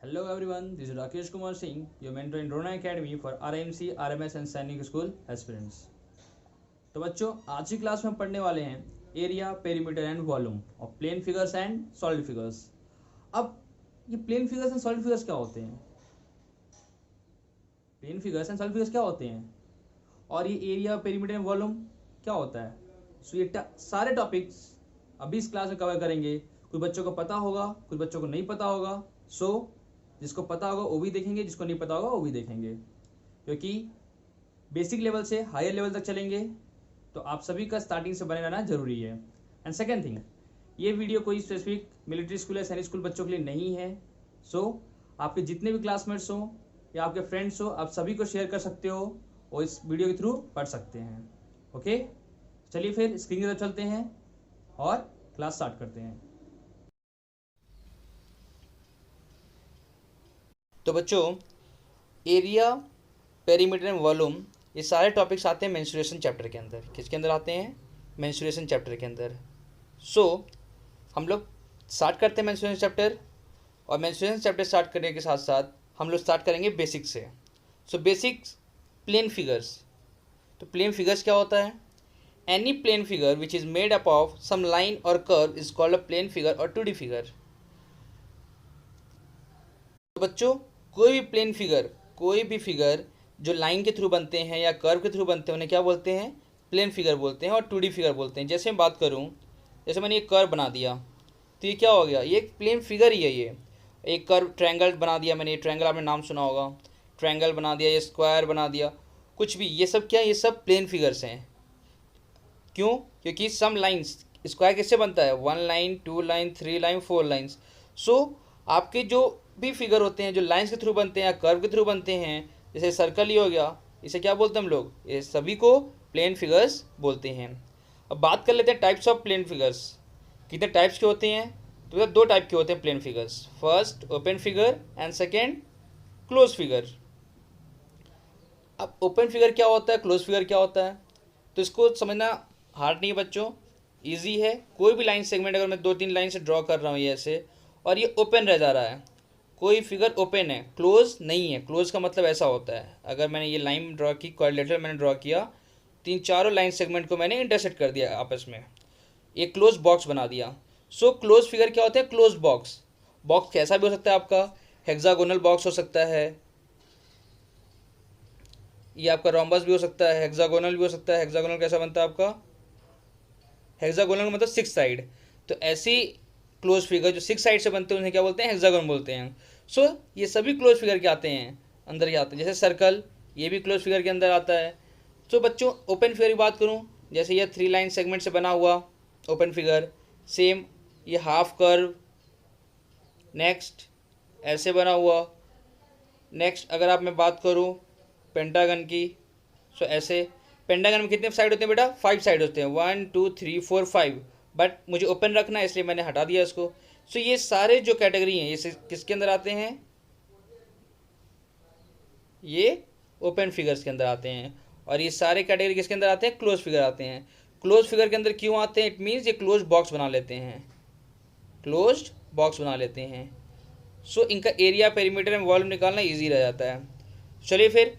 Hello everyone, this is Rakesh Kumar Singh, your mentor in Rona Academy for RMC, RMS and Sainik School aspirants. तो बच्चों आज की class में पढ़ने वाले हैं area, perimeter and volume of plane figures and solid figures. अब ये plane figures and solid figures क्या होते हैं? Plane figures and solid figures क्या होते हैं और ये एरिया, पेरीमीटर एंड वॉल्यूम क्या होता है? सो ये सारे टॉपिक्स अभी इस क्लास में कवर करेंगे। कुछ बच्चों को पता होगा, कुछ बच्चों को नहीं पता होगा। सो जिसको पता होगा वो भी देखेंगे, जिसको नहीं पता होगा वो भी देखेंगे, क्योंकि बेसिक लेवल से हायर लेवल तक चलेंगे तो आप सभी का स्टार्टिंग से बने रहना जरूरी है। एंड सेकेंड थिंग, ये वीडियो कोई स्पेसिफिक मिलिट्री स्कूल या सैनिक स्कूल बच्चों के लिए नहीं है। सो आपके जितने भी क्लासमेट्स हो या आपके फ्रेंड्स हो, आप सभी को शेयर कर सकते हो और इस वीडियो के थ्रू पढ़ सकते हैं। ओके, चलिए फिर स्क्रीन की तरफ चलते हैं और क्लास स्टार्ट करते हैं। तो बच्चों, एरिया, पेरीमीटर एंड वॉल्यूम ये सारे टॉपिक्स आते हैं मेंस्ट्रुएशन चैप्टर के अंदर। किसके अंदर आते हैं? मेंस्ट्रुएशन चैप्टर के अंदर। सो हम लोग स्टार्ट करते हैं मेंस्ट्रुएशन चैप्टर, और मेंस्ट्रुएशन चैप्टर स्टार्ट करने के साथ साथ हम लोग स्टार्ट करेंगे बेसिक से। So basics, plane figures. तो प्लेन फिगर्स क्या होता है? Any plane figure which is made up of some line और curve is called a plane figure और 2D फिगर। तो बच्चों, कोई भी फिगर जो लाइन के थ्रू बनते हैं या कर्व के थ्रू बनते हैं उन्हें क्या बोलते हैं? प्लेन फिगर बोलते हैं और 2D फिगर बोलते हैं। जैसे मैं बात करूं, जैसे मैंने ये कर्व बना दिया तो ये क्या हो गया? ये एक प्लेन फिगर ही है। ये एक कर्व, ट्रायंगल बना दिया मैंने। ये ट्रायंगल आपने नाम सुना होगा, ट्रायंगल बना दिया, ये स्क्वायर बना दिया, कुछ भी, ये सब क्या है? ये सब प्लेन फिगर्स हैं। क्यों? क्योंकि सम लाइन्स, स्क्वायर किससे बनता है? 1 लाइन, 2 लाइन, 3 लाइन, 4 लाइन्स। सो आपके जो भी फिगर होते हैं जो लाइंस के थ्रू बनते हैं या कर्व के थ्रू बनते हैं, जैसे सर्कल ही हो गया, इसे क्या बोलते हैं हम लोग? ये सभी को प्लेन फिगर्स बोलते हैं। अब बात कर लेते हैं टाइप्स ऑफ प्लेन फिगर्स। कितने टाइप्स के होते हैं? तो दो टाइप के होते हैं plane figures. First open figure and second close figure. अब ओपन फिगर क्या होता है, क्लोज फिगर क्या होता है, तो इसको समझना हार्ड नहीं है बच्चों, ईजी है। कोई भी लाइन सेगमेंट अगर मैं 2-3 लाइन से ड्रॉ कर रहा हूँ ये ऐसे, और ये ओपन रह जा रहा है, कोई फिगर ओपन है, क्लोज नहीं है। क्लोज का मतलब ऐसा होता है, अगर मैंने ये लाइन ड्रॉ की, क्वाड्रिलेटरल मैंने ड्रॉ किया, चारों लाइन सेगमेंट को मैंने इंटरसेक्ट कर दिया आपस में, एक क्लोज बॉक्स बना दिया। सो क्लोज फिगर क्या होता है? Close box. बॉक्स कैसा भी हो सकता है आपका, हेक्सागोनल बॉक्स हो सकता है, ये आपका रोम्बस भी हो सकता है, हेक्सागोनल भी हो सकता है। हेक्सागोनल कैसा बनता है आपका? हेक्सागोनल का मतलब 6 साइड। तो ऐसी क्लोज फिगर जो 6 साइड से बनते हैं उन्हें क्या बोलते हैं? हेक्सागोन बोलते हैं। सो ये सभी क्लोज फिगर के आते हैं, अंदर के आते हैं। जैसे सर्कल, ये भी क्लोज फिगर के अंदर आता है। तो बच्चों, ओपन फिगर की बात करूँ, जैसे ये 3 लाइन सेगमेंट से बना हुआ ओपन फिगर, सेम ये हाफ कर्व, नेक्स्ट ऐसे बना हुआ। नेक्स्ट अगर आप मैं बात करूँ पेंटागन की, सो ऐसे। पेंटागन में कितने साइड होते हैं बेटा? 5 साइड होते हैं, 1 2 3 4 5, बट मुझे ओपन रखना है इसलिए मैंने हटा दिया इसको। सो ये सारे जो कैटेगरी हैं ये किसके अंदर आते हैं? ये ओपन फिगर्स के अंदर आते हैं। और ये सारे कैटेगरी किसके अंदर आते हैं? क्लोज फिगर आते हैं। क्लोज फिगर के अंदर क्यों आते हैं? इट मीन्स ये क्लोज बॉक्स बना लेते हैं, क्लोज बॉक्स बना लेते हैं। सो इनका एरिया, पेरीमीटर एंड वॉल्यूम निकालना ईजी रह जाता है। चलिए फिर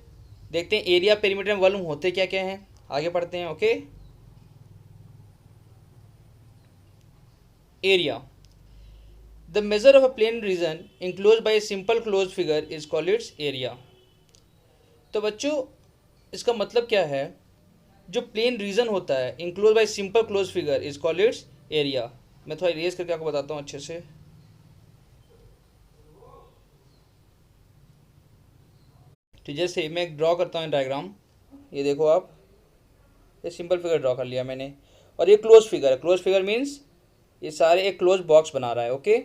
देखते हैं एरिया, पेरीमीटर एंड वॉल्यूम होते क्या क्या हैं, आगे पढ़ते हैं। Okay, area, the measure of a plain region enclosed by a simple closed figure is called its area। तो बच्चों, इसका मतलब क्या है? जो प्लेन रीजन होता है enclosed by simple closed figure is called its area। मैं थोड़ा इरेज करके आपको बताता हूँ अच्छे से। तो जैसे मैं एक ड्रॉ करता हूँ डायग्राम, ये देखो आप, ये सिंपल फिगर ड्रॉ कर लिया मैंने, और ये क्लोज फिगर है। क्लोज फिगर मीन्स ये सारे एक क्लोज बॉक्स बना रहा है। ओके,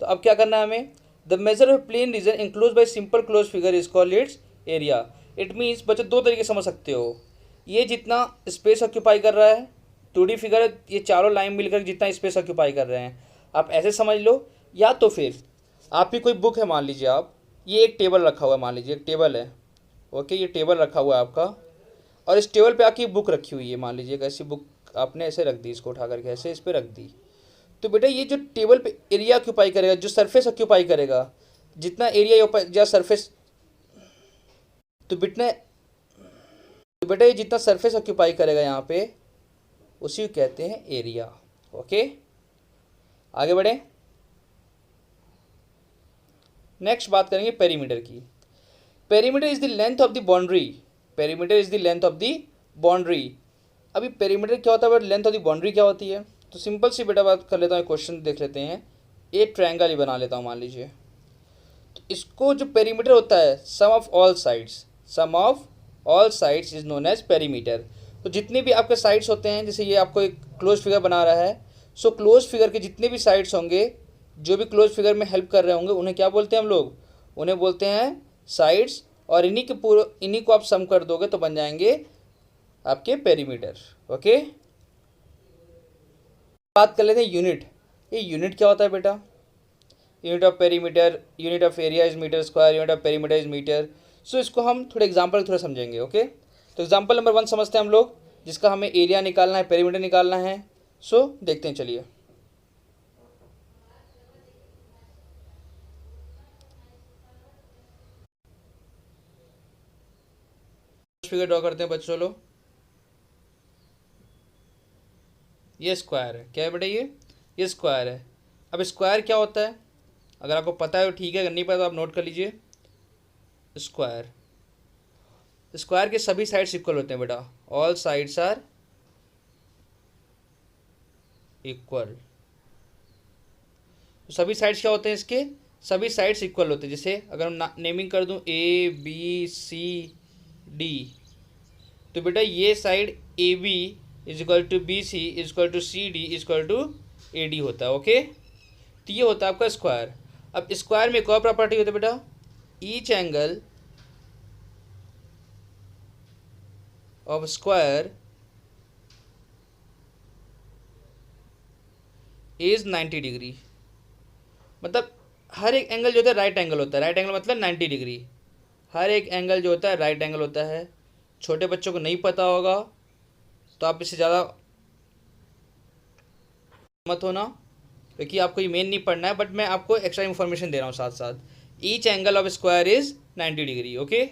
तो अब क्या करना है हमें? The measure of plain region enclose bye simple close figure is called its area. It means बच्चों, दो तरीके समझ सकते हो। ये जितना स्पेस ऑक्यूपाई कर रहा है, 2D फिगर, ये चारों लाइन मिलकर जितना स्पेस ऑक्यूपाई कर रहे हैं, आप ऐसे समझ लो। या तो फिर आपकी कोई बुक है, मान लीजिए आप, ये एक टेबल रखा हुआ है, मान लीजिए एक टेबल है। ओके, ये टेबल रखा हुआ है आपका, और इस टेबल पे आपकी बुक रखी हुई है, मान लीजिए ऐसी बुक आपने ऐसे रख दी, इसको उठा करके ऐसे इस पर रख दी। तो बेटा ये जो टेबल पे एरिया ऑक्यूपाई करेगा, जो सरफेस ऑक्यूपाई करेगा, जितना एरिया या सरफेस, तो बेटा ये जितना सरफेस ऑक्यूपाई करेगा यहाँ पे उसी को कहते हैं एरिया। ओके, आगे बढ़े। नेक्स्ट बात करेंगे पेरीमीटर की। Perimeter is the length of the boundary. Perimeter is the length of the boundary. अभी पेरीमीटर क्या होता है बेटा, लेंथ ऑफ द बाउंड्री क्या होती है? तो सिंपल सी बेटा बात कर लेता हूँ, क्वेश्चन देख लेते हैं। एक ट्रायंगल ही बना लेता हूँ मान लीजिए। तो इसको जो पेरीमीटर होता है, sum of all sides, sum of all sides is known as perimeter. तो जितने भी आपके साइड्स होते हैं, जैसे ये आपको एक क्लोज फिगर बना रहा है, सो क्लोज फिगर के जितने भी साइड्स होंगे, जो भी क्लोज फिगर में हेल्प कर रहे होंगे, उन्हें क्या बोलते हैं हम लोग? उन्हें बोलते हैं साइड्स। और इन्हीं को आप सम कर दोगे तो बन जाएंगे आपके पेरीमीटर। ओके, बात कर लेते हैं यूनिट। ये यूनिट क्या होता है बेटा? Unit of perimeter, unit of area is metre square, unit of perimeter is metre. So इसको हम थोड़े एग्जांपल थोड़ा समझेंगे। ओके, तो एग्जांपल नंबर 1 समझते हैं हम लोग, जिसका हमें एरिया निकालना है, पेरीमीटर निकालना है। सो देखते हैं, चलिए। फिगर ड्रॉ करते हैं बच्चों लोग। ये स्क्वायर है, क्या है बेटा? ये स्क्वायर है। अब स्क्वायर क्या होता है? अगर आपको पता है तो ठीक है, अगर नहीं पता तो आप नोट कर लीजिए। स्क्वायर, स्क्वायर के सभी साइड्स इक्वल होते हैं बेटा, ऑल साइड्स आर इक्वल। तो सभी साइड्स क्या होते हैं इसके? सभी साइड्स इक्वल होते हैं। जैसे अगर हम नेमिंग कर दूं ए बी सी डी, तो बेटा ये side A B is equal to B C is equal to C D is equal to A D होता है। ओके, तो ये होता है आपका स्क्वायर। अब स्क्वायर में एक और प्रॉपर्टी होती है बेटा, each angle of square is 90 degree. मतलब हर एक एंगल जो होता है राइट एंगल होता है। राइट एंगल मतलब 90 डिग्री। हर एक एंगल जो होता है राइट एंगल होता है। छोटे बच्चों को नहीं पता होगा तो आप इससे ज़्यादा मत होना, क्योंकि आपको ये मेन नहीं पढ़ना है, बट मैं आपको एक्स्ट्रा इन्फॉर्मेशन दे रहा हूँ साथ साथ। Each angle of square is 90 degree. Okay,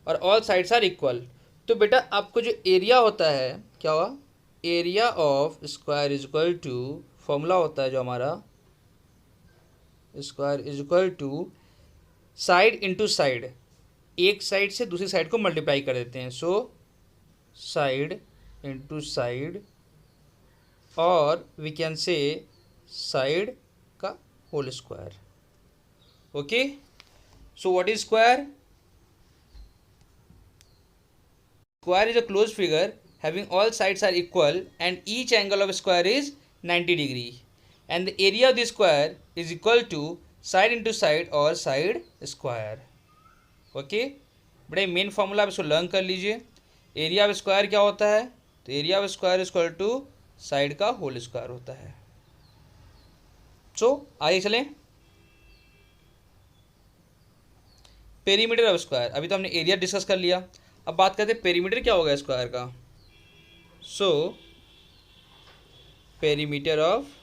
और ऑल साइड्स आर इक्वल। तो बेटा आपको जो एरिया होता है, क्या हुआ? Area of square is equal to, formula होता है जो हमारा, square is equal to side into side. एक साइड से दूसरी साइड को मल्टीप्लाई कर देते हैं। सो साइड इंटू साइड, और वी कैन से साइड का whole square. Okay, so what is square? Square is a closed figure having all sides are equal and each angle of square is 90 degree, and the area of the square is equal to side into side or side square. Okay, बड़े main formula आप इसको learn कर लीजिए। Area of square क्या होता है? तो area of square is equal to side का होल स्क्वायर होता है। सो आगे चलें। पेरीमीटर ऑफ स्क्वायर, अभी तो हमने एरिया डिस्कस कर लिया, अब बात करते हैं पेरीमीटर क्या होगा स्क्वायर का। So perimeter of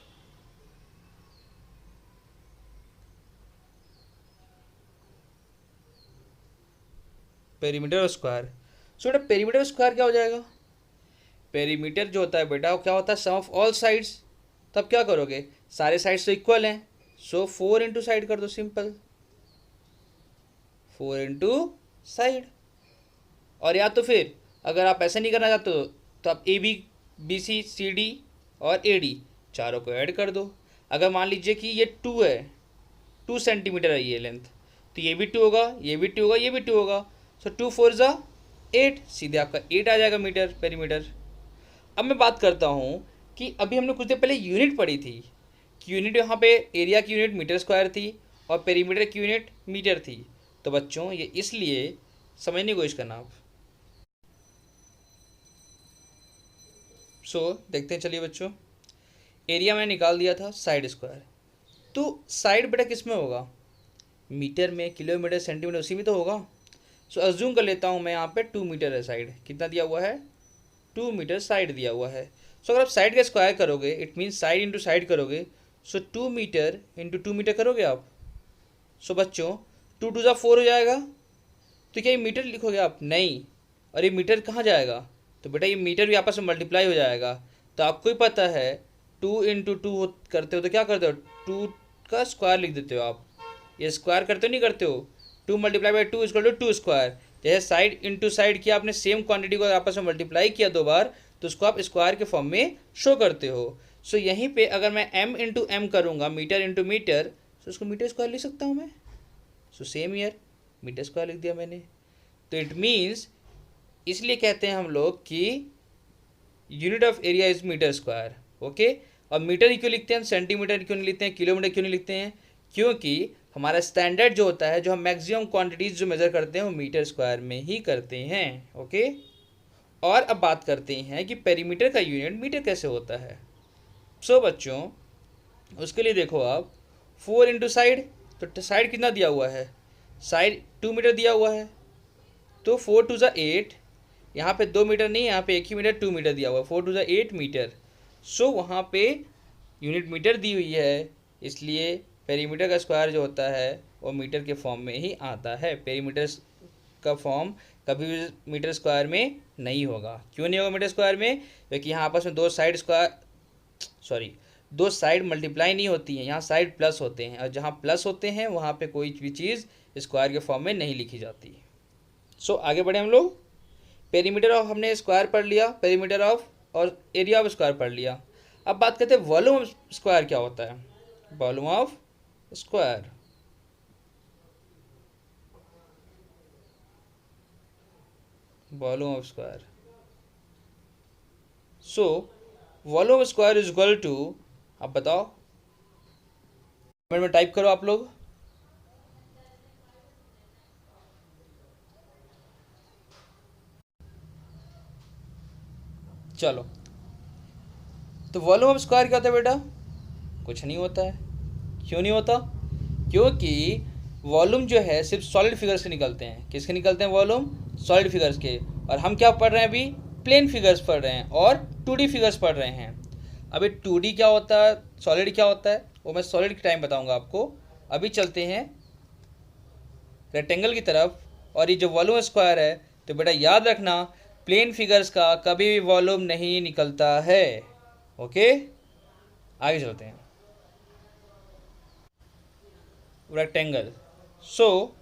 square. So बेटा पेरीमीटर ऑफ स्क्वायर क्या हो जाएगा? पेरीमीटर जो होता है बेटा वो क्या होता है? Sum of all sides. तब क्या करोगे? सारे साइड्स तो इक्वल हैं, सो 4 इंटू साइड कर दो, सिंपल 4 इंटू साइड। और या तो फिर अगर आप ऐसा नहीं करना चाहते तो आप A B B C C D और ए डी चारों को ऐड कर दो। अगर मान लीजिए कि ये 2 है, 2 सेंटीमीटर है ये लेंथ, तो ये भी 2 होगा, ये भी 2 होगा, ये भी 2 होगा। सो 2 4 ज़ा 8, सीधे आपका 8 आ जाएगा मीटर पेरीमीटर। अब मैं बात करता हूँ कि अभी हमने कुछ देर पहले यूनिट पढ़ी थी कि यूनिट यहाँ पे एरिया की यूनिट मीटर स्क्वायर थी और पेरीमीटर की यूनिट मीटर थी। तो बच्चों ये इसलिए समझने की कोशिश करना आप। सो देखते हैं, चलिए बच्चों, एरिया मैंने निकाल दिया था साइड स्क्वायर। तो साइड बेटा किस में होगा? मीटर में, किलोमीटर, सेंटीमीटर, उसी में तो होगा। सो अज्यूम कर लेता हूँ मैं यहाँ पे 2 मीटर है साइड। कितना दिया हुआ है? 2 मीटर साइड दिया हुआ है। सो अगर आप साइड का स्क्वायर करोगे, it means side into side करोगे, सो 2 मीटर इंटू 2 मीटर करोगे आप। सो बच्चों 2 2 4 हो जाएगा। तो क्या ये मीटर लिखोगे आप? नहीं। और ये मीटर कहाँ जाएगा? तो बेटा ये मीटर भी आपस में मल्टीप्लाई हो जाएगा। तो आपको ही पता है 2 इंटू 2 करते हो तो क्या करते हो? 2 का स्क्वायर लिख देते हो आप। ये स्क्वायर करते हो नहीं करते हो? 2 multiply by 2 equal to 2 square. जैसे साइड इंटू साइड किया आपने, सेम क्वांटिटी को आपस में मल्टीप्लाई किया 2 बार, तो उसको आप स्क्वायर के फॉर्म में शो करते हो। सो यहीं पे अगर मैं m इंटू एम करूँगा, मीटर इंटू मीटर, तो उसको मीटर स्क्वायर लिख सकता हूँ मैं। So same year metre square लिख दिया मैंने। तो इट मीन्स, इसलिए कहते हैं हम लोग कि unit of area is metre square. Okay. और मीटर ही क्यों लिखते हैं, सेंटीमीटर क्यों नहीं लिखते हैं, किलोमीटर क्यों नहीं लिखते हैं? क्योंकि हमारा स्टैंडर्ड जो होता है, जो हम मैक्सिमम क्वांटिटीज जो मेजर करते हैं, वो मीटर स्क्वायर में ही करते हैं। ओके। और अब बात करते हैं कि पेरीमीटर का यूनिट मीटर कैसे होता है। सो बच्चों, उसके लिए देखो आप 4 इंटू साइड, तो साइड कितना दिया हुआ है? साइड 2 मीटर दिया हुआ है। तो 4 2 ज़ा 8, यहाँ पे 2 मीटर नहीं, यहाँ पे एक ही मीटर 2 मीटर दिया हुआ है। 4 2 ज़ा 8 मीटर। सो वहाँ पे यूनिट मीटर दी हुई है, इसलिए पेरीमीटर का स्क्वायर जो होता है वो मीटर के फॉर्म में ही आता है। पेरीमीटर का फॉर्म कभी भी मीटर स्क्वायर में नहीं होगा। क्यों नहीं होगा मीटर स्क्वायर में? क्योंकि यहाँ आपस में दो साइड मल्टीप्लाई नहीं होती हैं, यहाँ साइड प्लस होते हैं, और जहाँ प्लस होते हैं वहाँ पे कोई भी चीज़ स्क्वायर के फॉर्म में नहीं लिखी जाती। सो आगे बढ़े हम लोग। पेरीमीटर ऑफ हमने स्क्वायर पढ़ लिया, पेरीमीटर ऑफ और एरिया ऑफ स्क्वायर पढ़ लिया। अब बात करते हैं वॉल्यूम ऑफ स्क्वायर क्या होता है। Volume of square, volume of square. So volume of square is equal to, अब बताओ, कमेंट में टाइप करो आप लोग। चलो, तो वॉल्यूम ऑफ स्क्वायर क्या होता है बेटा? कुछ नहीं होता है। क्यों नहीं होता? क्योंकि वॉल्यूम जो है सिर्फ सॉलिड फिगर्स से निकलते हैं। किसके निकलते हैं वॉल्यूम? सॉलिड फिगर्स के। और हम क्या पढ़ रहे हैं अभी? प्लेन फिगर्स पढ़ रहे हैं और 2D फिगर्स पढ़ रहे हैं। अभी 2D क्या होता है, सॉलिड क्या होता है, वो मैं सॉलिड के टाइम बताऊंगा आपको। अभी चलते हैं रेक्टेंगल की तरफ। और ये जो वॉल्यूम स्क्वायर है, तो बेटा याद रखना, प्लेन फिगर्स का कभी भी वॉल्यूम नहीं निकलता है। ओके, आगे चलते हैं। रेक्टेंगल। सो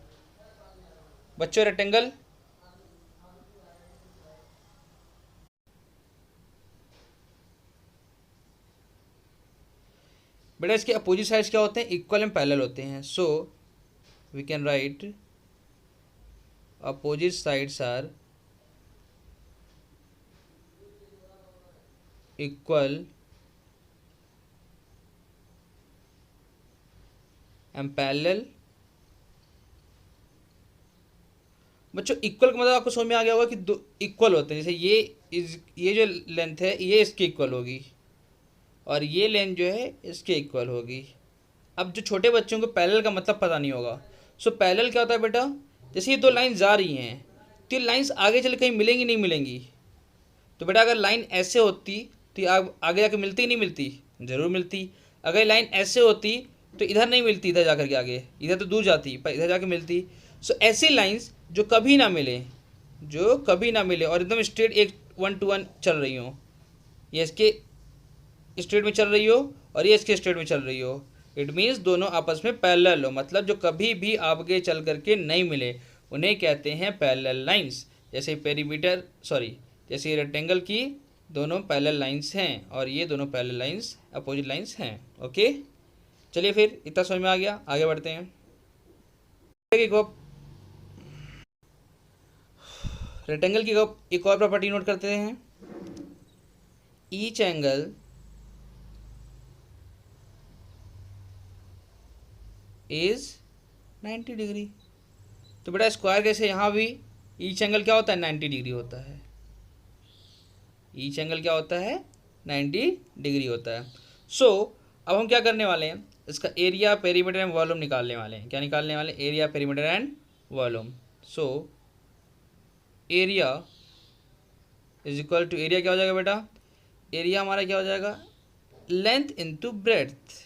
बच्चों, रेक्टेंगल बेटा इसके अपोजिट साइड्स क्या होते हैं? इक्वल एंड पैरेलल होते हैं। So we can write opposite sides are equal and parallel. बच्चों इक्वल का मतलब आपको समझ में आ गया होगा कि दो इक्वल होते हैं। जैसे ये जो लेंथ है ये इसकी इक्वल होगी, और ये लेंथ जो है इसके इक्वल होगी। अब जो छोटे बच्चों को पैरेलल का मतलब पता नहीं होगा। सो पैरेलल क्या होता है बेटा? जैसे ये दो लाइन जा रही हैं, तो ये लाइन्स आगे चल कहीं मिलेंगी नहीं मिलेंगी? तो बेटा अगर लाइन ऐसे होती तो ये आगे जाके मिलती ही नहीं मिलती? ज़रूर मिलती। अगर लाइन ऐसे होती तो इधर नहीं मिलती, इधर जाकर के आगे, इधर तो दूर जाती पर इधर जाके मिलती। सो ऐसी लाइंस जो कभी ना मिले, जो कभी ना मिले और एकदम स्ट्रेट एक 1 to 1 चल रही हो, ये इसके स्ट्रेट में चल रही हो और ये इसके स्ट्रेट में चल रही हो, इट मीन्स दोनों आपस में पैरेलल हो। मतलब जो कभी भी आगे चल करके नहीं मिले, उन्हें कहते हैं पैरेलल लाइंस। जैसे पेरीमीटर जैसे रेक्टेंगल की दोनों पैरेलल लाइंस हैं, और ये दोनों पैरेलल लाइंस अपोजिट लाइंस हैं। ओके, चलिए फिर इतना समझ में आ गया, आगे बढ़ते हैं। रेक्टेंगल की एक और प्रॉपर्टी नोट करते हैं। Each angle is 90 degree. तो बेटा स्क्वायर कैसे, यहाँ भी ईच एंगल क्या होता है? 90 डिग्री होता है। ईच एंगल क्या होता है? 90 डिग्री होता है। सो अब हम क्या करने वाले हैं? इसका एरिया, पेरीमीटर एंड वॉल्यूम निकालने वाले हैं। क्या निकालने वाले? Area, perimeter and volume. So area is equal to, area क्या हो जाएगा बेटा? एरिया हमारा क्या हो जाएगा? Length into breadth.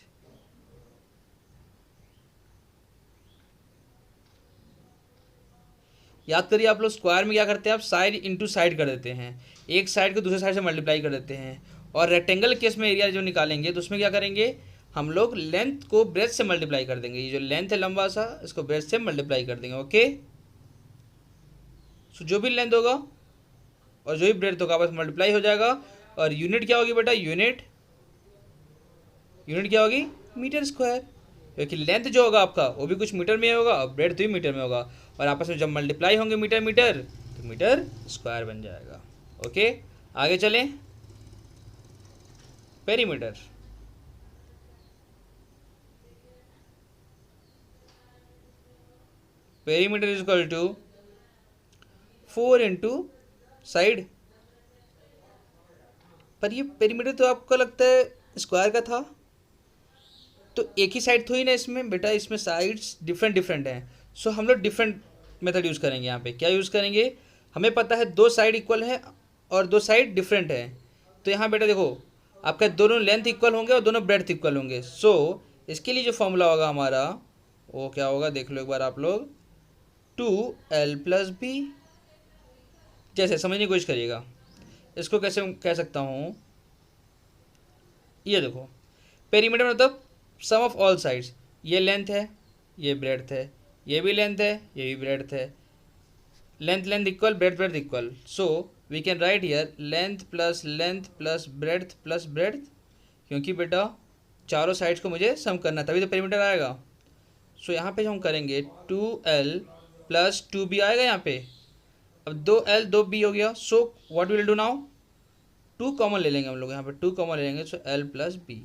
याद करिए आप लोग, स्क्वायर में क्या करते हैं, आप साइड इंटू साइड कर देते हैं, एक साइड को दूसरे साइड से मल्टीप्लाई कर देते हैं। और रेक्टेंगल केस में एरिया जो निकालेंगे तो उसमें क्या करेंगे, हम लोग लेंथ को ब्रेथ से मल्टीप्लाई कर देंगे। ये जो लेंथ है लंबा सा, इसको ब्रेथ से मल्टीप्लाई कर देंगे। ओके, सो जो भी लेंथ होगा और जो भी ब्रेथ होगा आपस में मल्टीप्लाई हो जाएगा। और यूनिट क्या होगी बेटा, यूनिट क्या होगी, मीटर स्क्वायर, क्योंकि लेंथ जो होगा आपका वो भी कुछ मीटर में होगा और ब्रेथ भी मीटर में होगा, और आपस में जब मल्टीप्लाई होंगे मीटर मीटर तो मीटर स्क्वायर बन जाएगा। ओके, आगे चलें। Perimeter, perimeter is equal to 4 into side. पर ये पेरीमीटर तो आपको लगता है स्क्वायर का था, तो एक ही साइड थोड़ी ना इसमें बेटा, इसमें साइड्स डिफरेंट डिफरेंट हैं। सो हम लोग डिफरेंट मेथड यूज़ करेंगे। यहाँ पे क्या यूज़ करेंगे, हमें पता है दो साइड इक्वल है और दो साइड डिफरेंट है, तो यहाँ बेटा देखो आपका दोनों लेंथ इक्वल होंगे और दोनों ब्रेड्थ इक्वल होंगे। सो इसके लिए जो फॉर्मूला होगा हमारा वो क्या होगा, देख लो एक बार आप लोग, 2l + b। जैसे समझने की कोशिश करिएगा, इसको कैसे कह सकता हूँ, ये देखो पेरीमीटर मतलब सम ऑफ ऑल साइड्स, ये लेंथ है, ये ब्रेड्थ है, ये भी लेंथ है, ये भी ब्रेड्थ है, length length equal, breadth breadth equal. So we can write here length plus breadth, क्योंकि बेटा चारों साइड्स को मुझे सम करना तभी तो पेरीमीटर आएगा। सो यहाँ पे हम करेंगे 2l + 2b आएगा यहाँ पे। अब 2l 2b हो गया। So what will do now, 2 common ले लेंगे हम लोग, यहाँ पे 2 कॉमन ले लेंगे। सो l + b।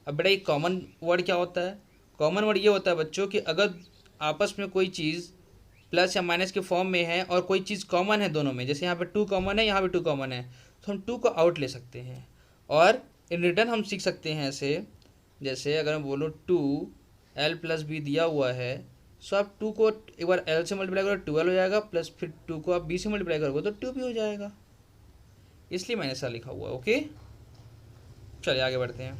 अब बेटा ये कॉमन वर्ड क्या होता है, कॉमन वर्ड ये होता है बच्चों कि अगर आपस में कोई चीज़ प्लस या माइनस के फॉर्म में है और कोई चीज़ कॉमन है दोनों में, जैसे यहाँ पे 2 कॉमन है, यहाँ पे 2 कॉमन है, तो हम 2 को आउट ले सकते हैं। और इन रिटर्न हम सीख सकते हैं ऐसे, जैसे अगर मैं बोलूँ 2l + b दिया हुआ है, सो आप 2 को एक बार l से मल्टीप्लाई करो 12 हो जाएगा, प्लस फिर 2 को आप b से मल्टीप्लाई करोगे तो 2 भी हो जाएगा, इसलिए मैंने ऐसा लिखा हुआ है। ओके, चलिए आगे बढ़ते हैं।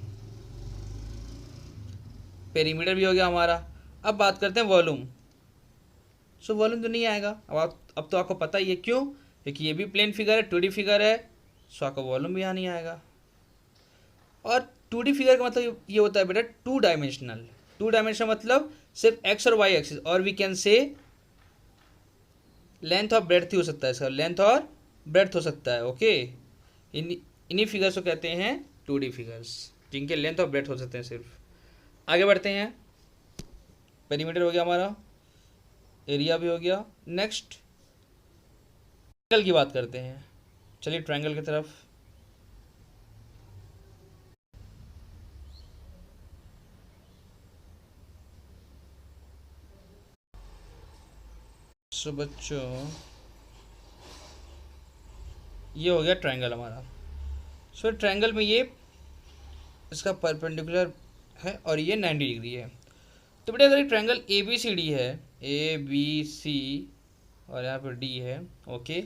पेरीमीटर भी हो गया हमारा। अब बात करते हैं वॉल्यूम। सो वॉल्यूम तो नहीं आएगा, अब तो आपको पता ही है क्यों, क्योंकि ये भी प्लेन फिगर है, 2D फिगर है, सो आपका वॉल्यूम भी यहाँ नहीं आएगा। और 2D फिगर का मतलब ये होता है बेटा 2 डायमेंशनल। 2 डायमेंशनल मतलब सिर्फ एक्स और वाई एक्सिस, और वी कैन से लेंथ और ब्रेड्थ ही हो सकता है इसका, लेंथ और ब्रेड्थ हो सकता है। ओके, इन्हीं फिगर्स को कहते हैं 2D फिगर्स, जिनके लेंथ और ब्रेड्थ हो सकते हैं सिर्फ। आगे बढ़ते हैं। पेरीमीटर हो गया हमारा, एरिया भी हो गया। नेक्स्ट ट्रायंगल की बात करते हैं। चलिए ट्रायंगल की तरफ। सो बच्चों ये हो गया ट्रायंगल हमारा। सो ट्रायंगल में ये इसका परपेंडिकुलर है और ये 90 डिग्री है। तो बेटा अगर ट्रायंगल ABCD है, ABC और यहाँ पर D है, ओके।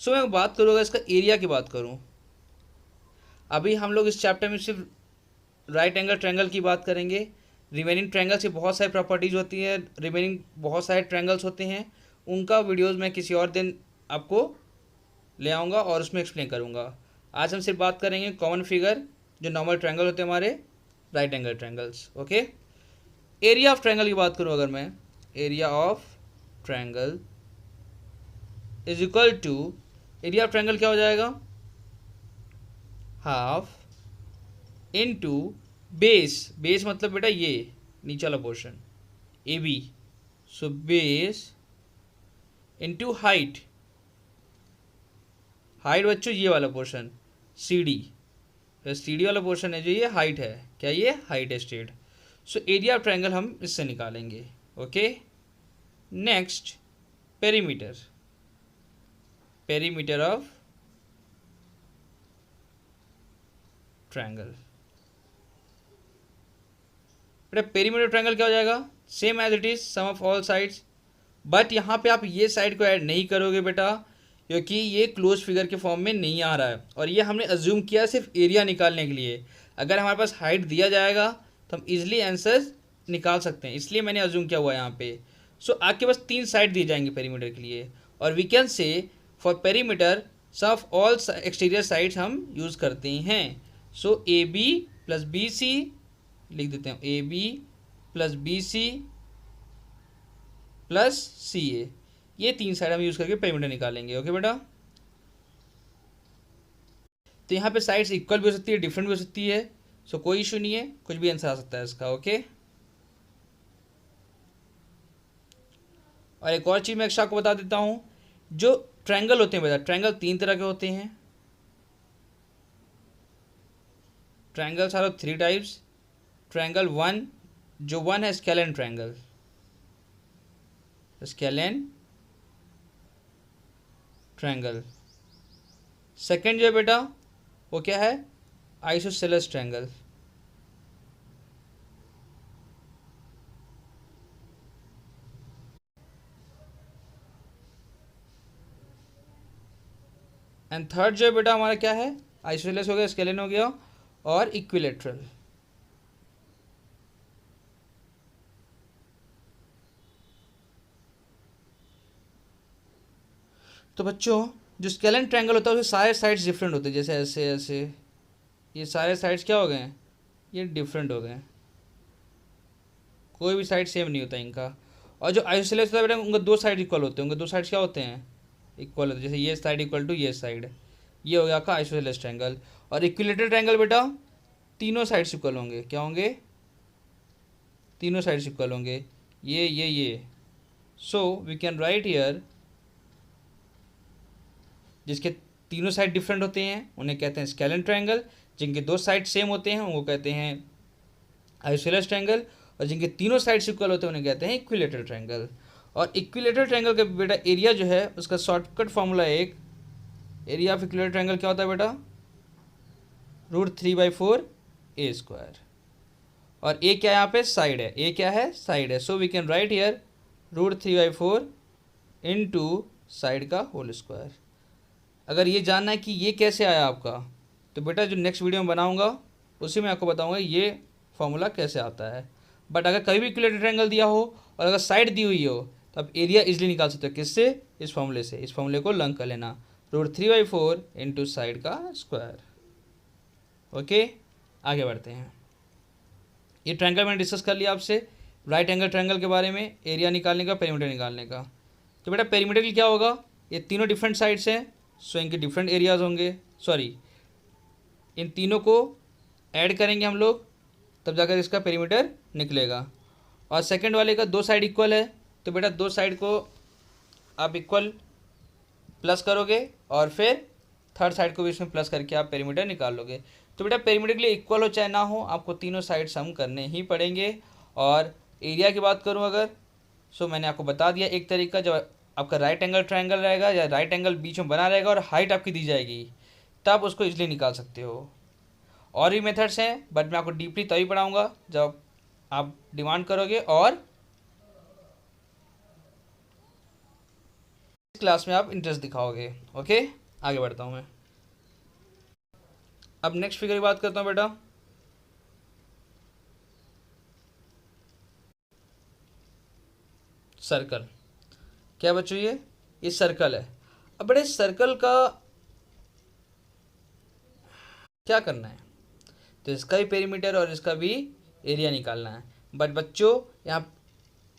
सो मैं बात करूँगा इसका एरिया की बात करूँ। अभी हम लोग इस चैप्टर में सिर्फ राइट एंगल ट्रायंगल की बात करेंगे। रिमेनिंग ट्रायंगल्स की बहुत सारी प्रॉपर्टीज़ होती है, रिमेनिंग बहुत सारे ट्रायंगल्स होते हैं, उनका वीडियोज़ मैं किसी और दिन आपको ले आऊँगा और उसमें एक्सप्लेन करूँगा। आज हम सिर्फ बात करेंगे कॉमन फिगर जो नॉर्मल ट्रायंगल होते हैं हमारे, right angle triangles. Okay, area of triangle की बात करूँ अगर मैं, area of triangle is equal to, area of triangle क्या हो जाएगा, हाफ इनटू बेस। बेस मतलब बेटा ये नीचे वाला portion AB, so base into height. Height बच्चों ये वाला पोर्शन CD, CD वाला पोर्शन है जो ये हाइट है, क्या ये हाइट है straight. So area of triangle हम इससे निकालेंगे। Okay, next perimeter, perimeter of triangle. बेटा पेरीमीटर ट्रायंगल क्या हो जाएगा, same as it is sum of all sides, but यहाँ पे आप ये साइड को ऐड नहीं करोगे बेटा, क्योंकि ये क्लोज फिगर के फॉर्म में नहीं आ रहा है, और ये हमने अज्यूम किया सिर्फ एरिया निकालने के लिए। अगर हमारे पास हाइट दिया जाएगा तो हम इजीली आंसर निकाल सकते हैं, इसलिए मैंने अज्यूम किया हुआ है यहाँ पे। सो आपके पास 3 साइड दिए जाएंगे पेरीमीटर के लिए, और we can say for perimeter sum of all exterior sides हम यूज़ करते हैं। So A B plus B C लिख देते हैं, A B plus B C plus C A, ये 3 साइड हम यूज़ करके पेरीमीटर निकालेंगे। ओके बेटा, तो यहाँ पे साइड्स इक्वल भी हो सकती है, डिफरेंट भी हो सकती है, सो कोई इशू नहीं है, कुछ भी आंसर आ सकता है इसका। ओके, और एक और चीज़ मैं एक्स्ट्रा आपको बता देता हूँ, जो ट्रायंगल होते हैं बेटा, ट्रायंगल 3 तरह के होते हैं। Triangles are of 3 types. Triangle 1, जो 1 है scalene triangle, scalene triangle. Second जो है बेटा वो क्या है, आइसोसेलेस ट्रायंगल। एंड थर्ड जो है बेटा हमारा क्या है, आइसोसेलेस हो गया, स्केलेन हो गया, और इक्विलेटरल। तो बच्चों जो स्केलेन ट्रायंगल होता है उसके सारे साइड्स डिफरेंट होते हैं, जैसे ऐसे ऐसे, ये सारे साइड्स क्या हो गए हैं, ये डिफरेंट हो गए, कोई भी साइड सेम नहीं होता इनका। और जो आइसोसेलेस होता है बेटा उनका 2 साइड इक्वल होते हैं, उनके 2 साइड्स क्या होते हैं, इक्वल होते हैं, जैसे ये साइड इक्वल टू ये साइड, ये हो गया आपका आइसोसेलेस ट्रायंगल। और इक्विलेटरल ट्रायंगल बेटा तीनों साइड्स इक्वल होंगे, क्या होंगे, तीनों साइड्स इक्वल होंगे, ये। So we can write here, जिसके तीनों साइड डिफरेंट होते हैं उन्हें कहते हैं स्केलेन ट्रायंगल, जिनके 2 साइड सेम होते हैं उनको कहते हैं आइसोसेलेस ट्रायंगल, और जिनके तीनों साइड्स इक्वल होते हैं उन्हें कहते हैं इक्विलेटरल ट्रायंगल। और इक्विलेटरल ट्रायंगल का बेटा एरिया जो है उसका शॉर्टकट फॉर्मूला एक, एरिया ऑफ इक्विलेटरल ट्रायंगल क्या होता है बेटा, √3/4 ए स्क्वायर। और ए क्या है यहाँ पे, साइड है, ए क्या है, साइड है। So we can write here √3/4 into side का होल स्क्वायर। अगर ये जानना है कि ये कैसे आया आपका, तो बेटा जो नेक्स्ट वीडियो में बनाऊंगा उसी में आपको बताऊंगा ये फॉर्मूला कैसे आता है। बट अगर कभी भी इक्विलेटरल ट्रायंगल दिया हो और अगर साइड दी हुई हो तो आप एरिया इजीली निकाल सकते हो, किससे, इस फॉर्मूले से। इस फॉर्मूले को लर्न कर लेना, √3/4 इनटू साइड का स्क्वायर। ओके, आगे बढ़ते हैं। ये ट्रायंगल मैंने डिस्कस कर लिया आपसे, राइट एंगल ट्रायंगल के बारे में, एरिया निकालने का, पेरीमीटर निकालने का। तो बेटा पेरीमीटर के लिए क्या होगा, ये तीनों डिफरेंट साइड्स हैं, सो इनके डिफरेंट एरियाज होंगे, सॉरी इन तीनों को ऐड करेंगे हम लोग, तब जाकर इसका पेरीमीटर निकलेगा। और सेकंड वाले का 2 साइड इक्वल है, तो बेटा 2 साइड को आप इक्वल प्लस करोगे और फिर थर्ड साइड को भी इसमें प्लस करके आप पेरीमीटर निकाल लोगे। तो बेटा पेरीमीटर के लिए इक्वल हो चाहे ना हो, आपको तीनों साइड सम करने ही पड़ेंगे। और एरिया की बात करूं अगर, सो मैंने आपको बता दिया एक तरीका, जब आपका राइट एंगल ट्रायंगल रहेगा या राइट एंगल बीच में बना रहेगा और हाइट आपकी दी जाएगी, तब उसको इजीली निकाल सकते हो। और भी मेथड्स हैं बट मैं आपको डीपली तभी पढ़ाऊँगा जब आप डिमांड करोगे और इस क्लास में आप इंटरेस्ट दिखाओगे। ओके, आगे बढ़ता हूँ मैं। अब नेक्स्ट फिगर की बात करता हूँ बेटा। सर्कल, क्या बच्चों ये सर्कल है। अब बड़े सर्कल का क्या करना है, तो इसका भी पेरीमीटर और इसका भी एरिया निकालना है। बट बच्चों यहाँ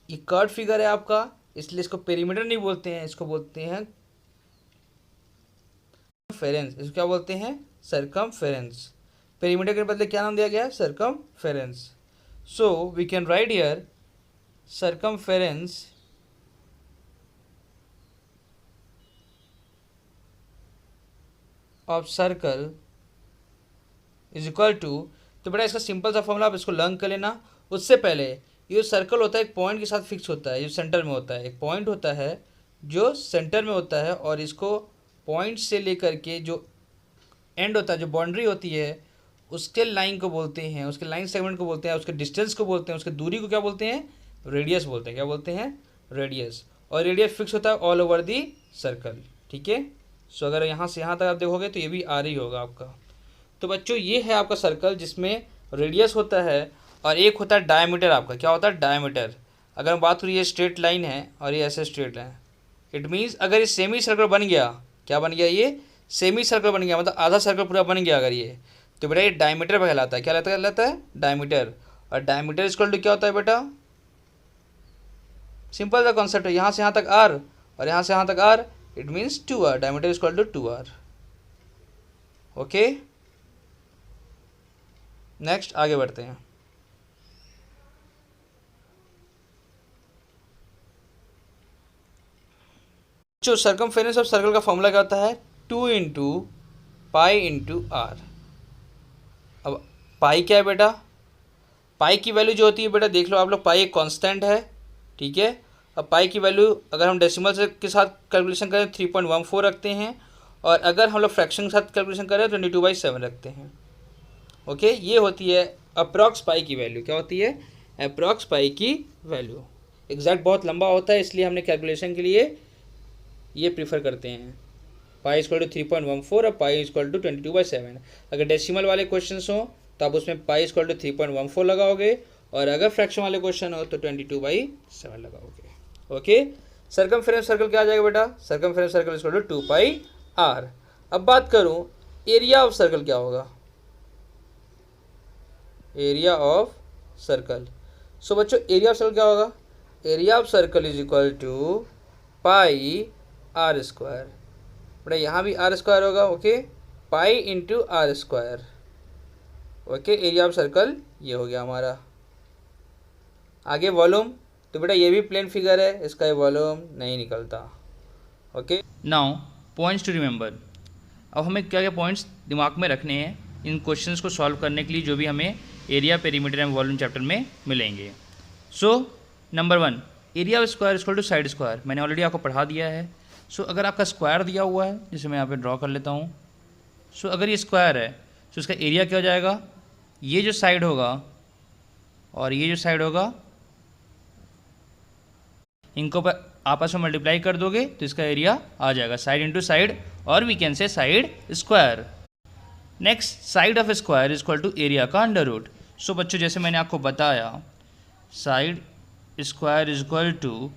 ये कर्व फिगर है आपका, इसलिए इसको पेरीमीटर नहीं बोलते हैं, इसको बोलते हैं फेरेंस। इसको क्या बोलते हैं, सर्कमफेरेंस। पेरीमीटर के बदले क्या नाम दिया गया, circumference. So we can write here circumference of circle is equal to, तो बेटा इसका सिंपल सा फॉर्मूला आप इसको लर्न कर लेना। उससे पहले ये सर्कल होता है एक पॉइंट के साथ फिक्स होता है, जो सेंटर में होता है, एक पॉइंट होता है जो सेंटर में होता है, और इसको पॉइंट से लेकर के जो एंड होता है, जो बाउंड्री होती है, उसके लाइन को बोलते हैं, उसके लाइन सेगमेंट को बोलते हैं, उसके डिस्टेंस को बोलते हैं, उसके दूरी को क्या बोलते हैं, रेडियस बोलते हैं। क्या बोलते हैं, रेडियस। और रेडियस फिक्स होता है ऑल ओवर दी सर्कल, ठीक है। सो अगर यहाँ से यहाँ तक आप देखोगे तो ये भी आर ही होगा आपका। तो बच्चों ये है आपका सर्कल जिसमें रेडियस होता है और एक होता है डायमीटर आपका। क्या होता है, डायमीटर। अगर हम बात करें ये स्ट्रेट लाइन है और ये ऐसे स्ट्रेट है, इट मीन्स अगर ये सेमी सर्कल बन गया, क्या बन गया, ये सेमी सर्कल बन गया, मतलब आधा सर्कल पूरा बन गया अगर ये, तो बेटा ये डायमीटर कहलाता है। क्या कहलाता है? डायमीटर। और डायमीटर इक्वल टू क्या होता है बेटा? सिंपल सा कॉन्सेप्ट है, यहाँ से यहाँ तक आर और यहाँ से यहाँ तक R, it means 2r। Diameter equal to 2r। Okay, next आगे बढ़ते हैं। जो सर्कमफेरेंस ऑफ सर्कल का फॉर्मूला क्या होता है? 2 इंटू पाई इंटू आर। अब पाई क्या है बेटा? पाई की वैल्यू जो होती है बेटा, देख लो आप लोग, पाई एक कांस्टेंट है, ठीक है। अब पाई की वैल्यू अगर हम डेसिमल से के साथ कैलकुलेशन करें 3.14 रखते हैं, और अगर हम लोग फ्रैक्शन के साथ कैलकुलेशन करें तो 22/7 रखते हैं। ओके, ये होती है अप्रॉक्स पाई की वैल्यू। क्या होती है? अप्रॉक्स पाई की वैल्यू। एग्जैक्ट बहुत लंबा होता है, इसलिए हमने कैलकुलेशन के लिए ये प्रीफर करते हैं। पाई इक्वल टू 3.14 और पाई इक्वल टू 22/7। अगर डेसिमल वाले क्वेश्चन हो तो आप उसमें पाई इक्वल टू 3.14 लगाओगे, और अगर फ्रैक्शन वाले क्वेश्चन हो तो 22/7 लगाओगे। ओके, सर्कमफेरेंस सर्कल क्या आ जाएगा बेटा? Circumference circle equal to 2πr। अब बात करूं एरिया ऑफ सर्कल क्या होगा? Area of circle. सो बच्चों, एरिया ऑफ सर्कल क्या होगा? Area of circle is equal to pi R square. बेटा यहाँ भी आर स्क्वायर होगा। Okay, pi into are square. Okay, area of circle ये हो गया हमारा। आगे वॉल्यूम, तो बेटा ये भी प्लेन फिगर है, इसका वॉल्यूम नहीं निकलता। Okay, now points to remember. अब हमें क्या क्या पॉइंट्स दिमाग में रखने हैं इन क्वेश्चंस को सॉल्व करने के लिए, जो भी हमें area, perimeter and volume chapter में मिलेंगे। So number 1, area of square equal to side square. मैंने ऑलरेडी आपको पढ़ा दिया है। सो अगर आपका स्क्वायर दिया हुआ है, जिसे मैं यहाँ पे ड्रॉ कर लेता हूँ। सो अगर ये स्क्वायर है तो इसका एरिया क्या हो जाएगा? ये जो साइड होगा और ये जो साइड होगा, इनको पर आपस में मल्टीप्लाई कर दोगे तो इसका एरिया आ जाएगा, साइड इंटू साइड, और we can say side square. Next, side of square is equal to area का अंडर रूट। सो बच्चों, जैसे मैंने आपको बताया, side square is equal to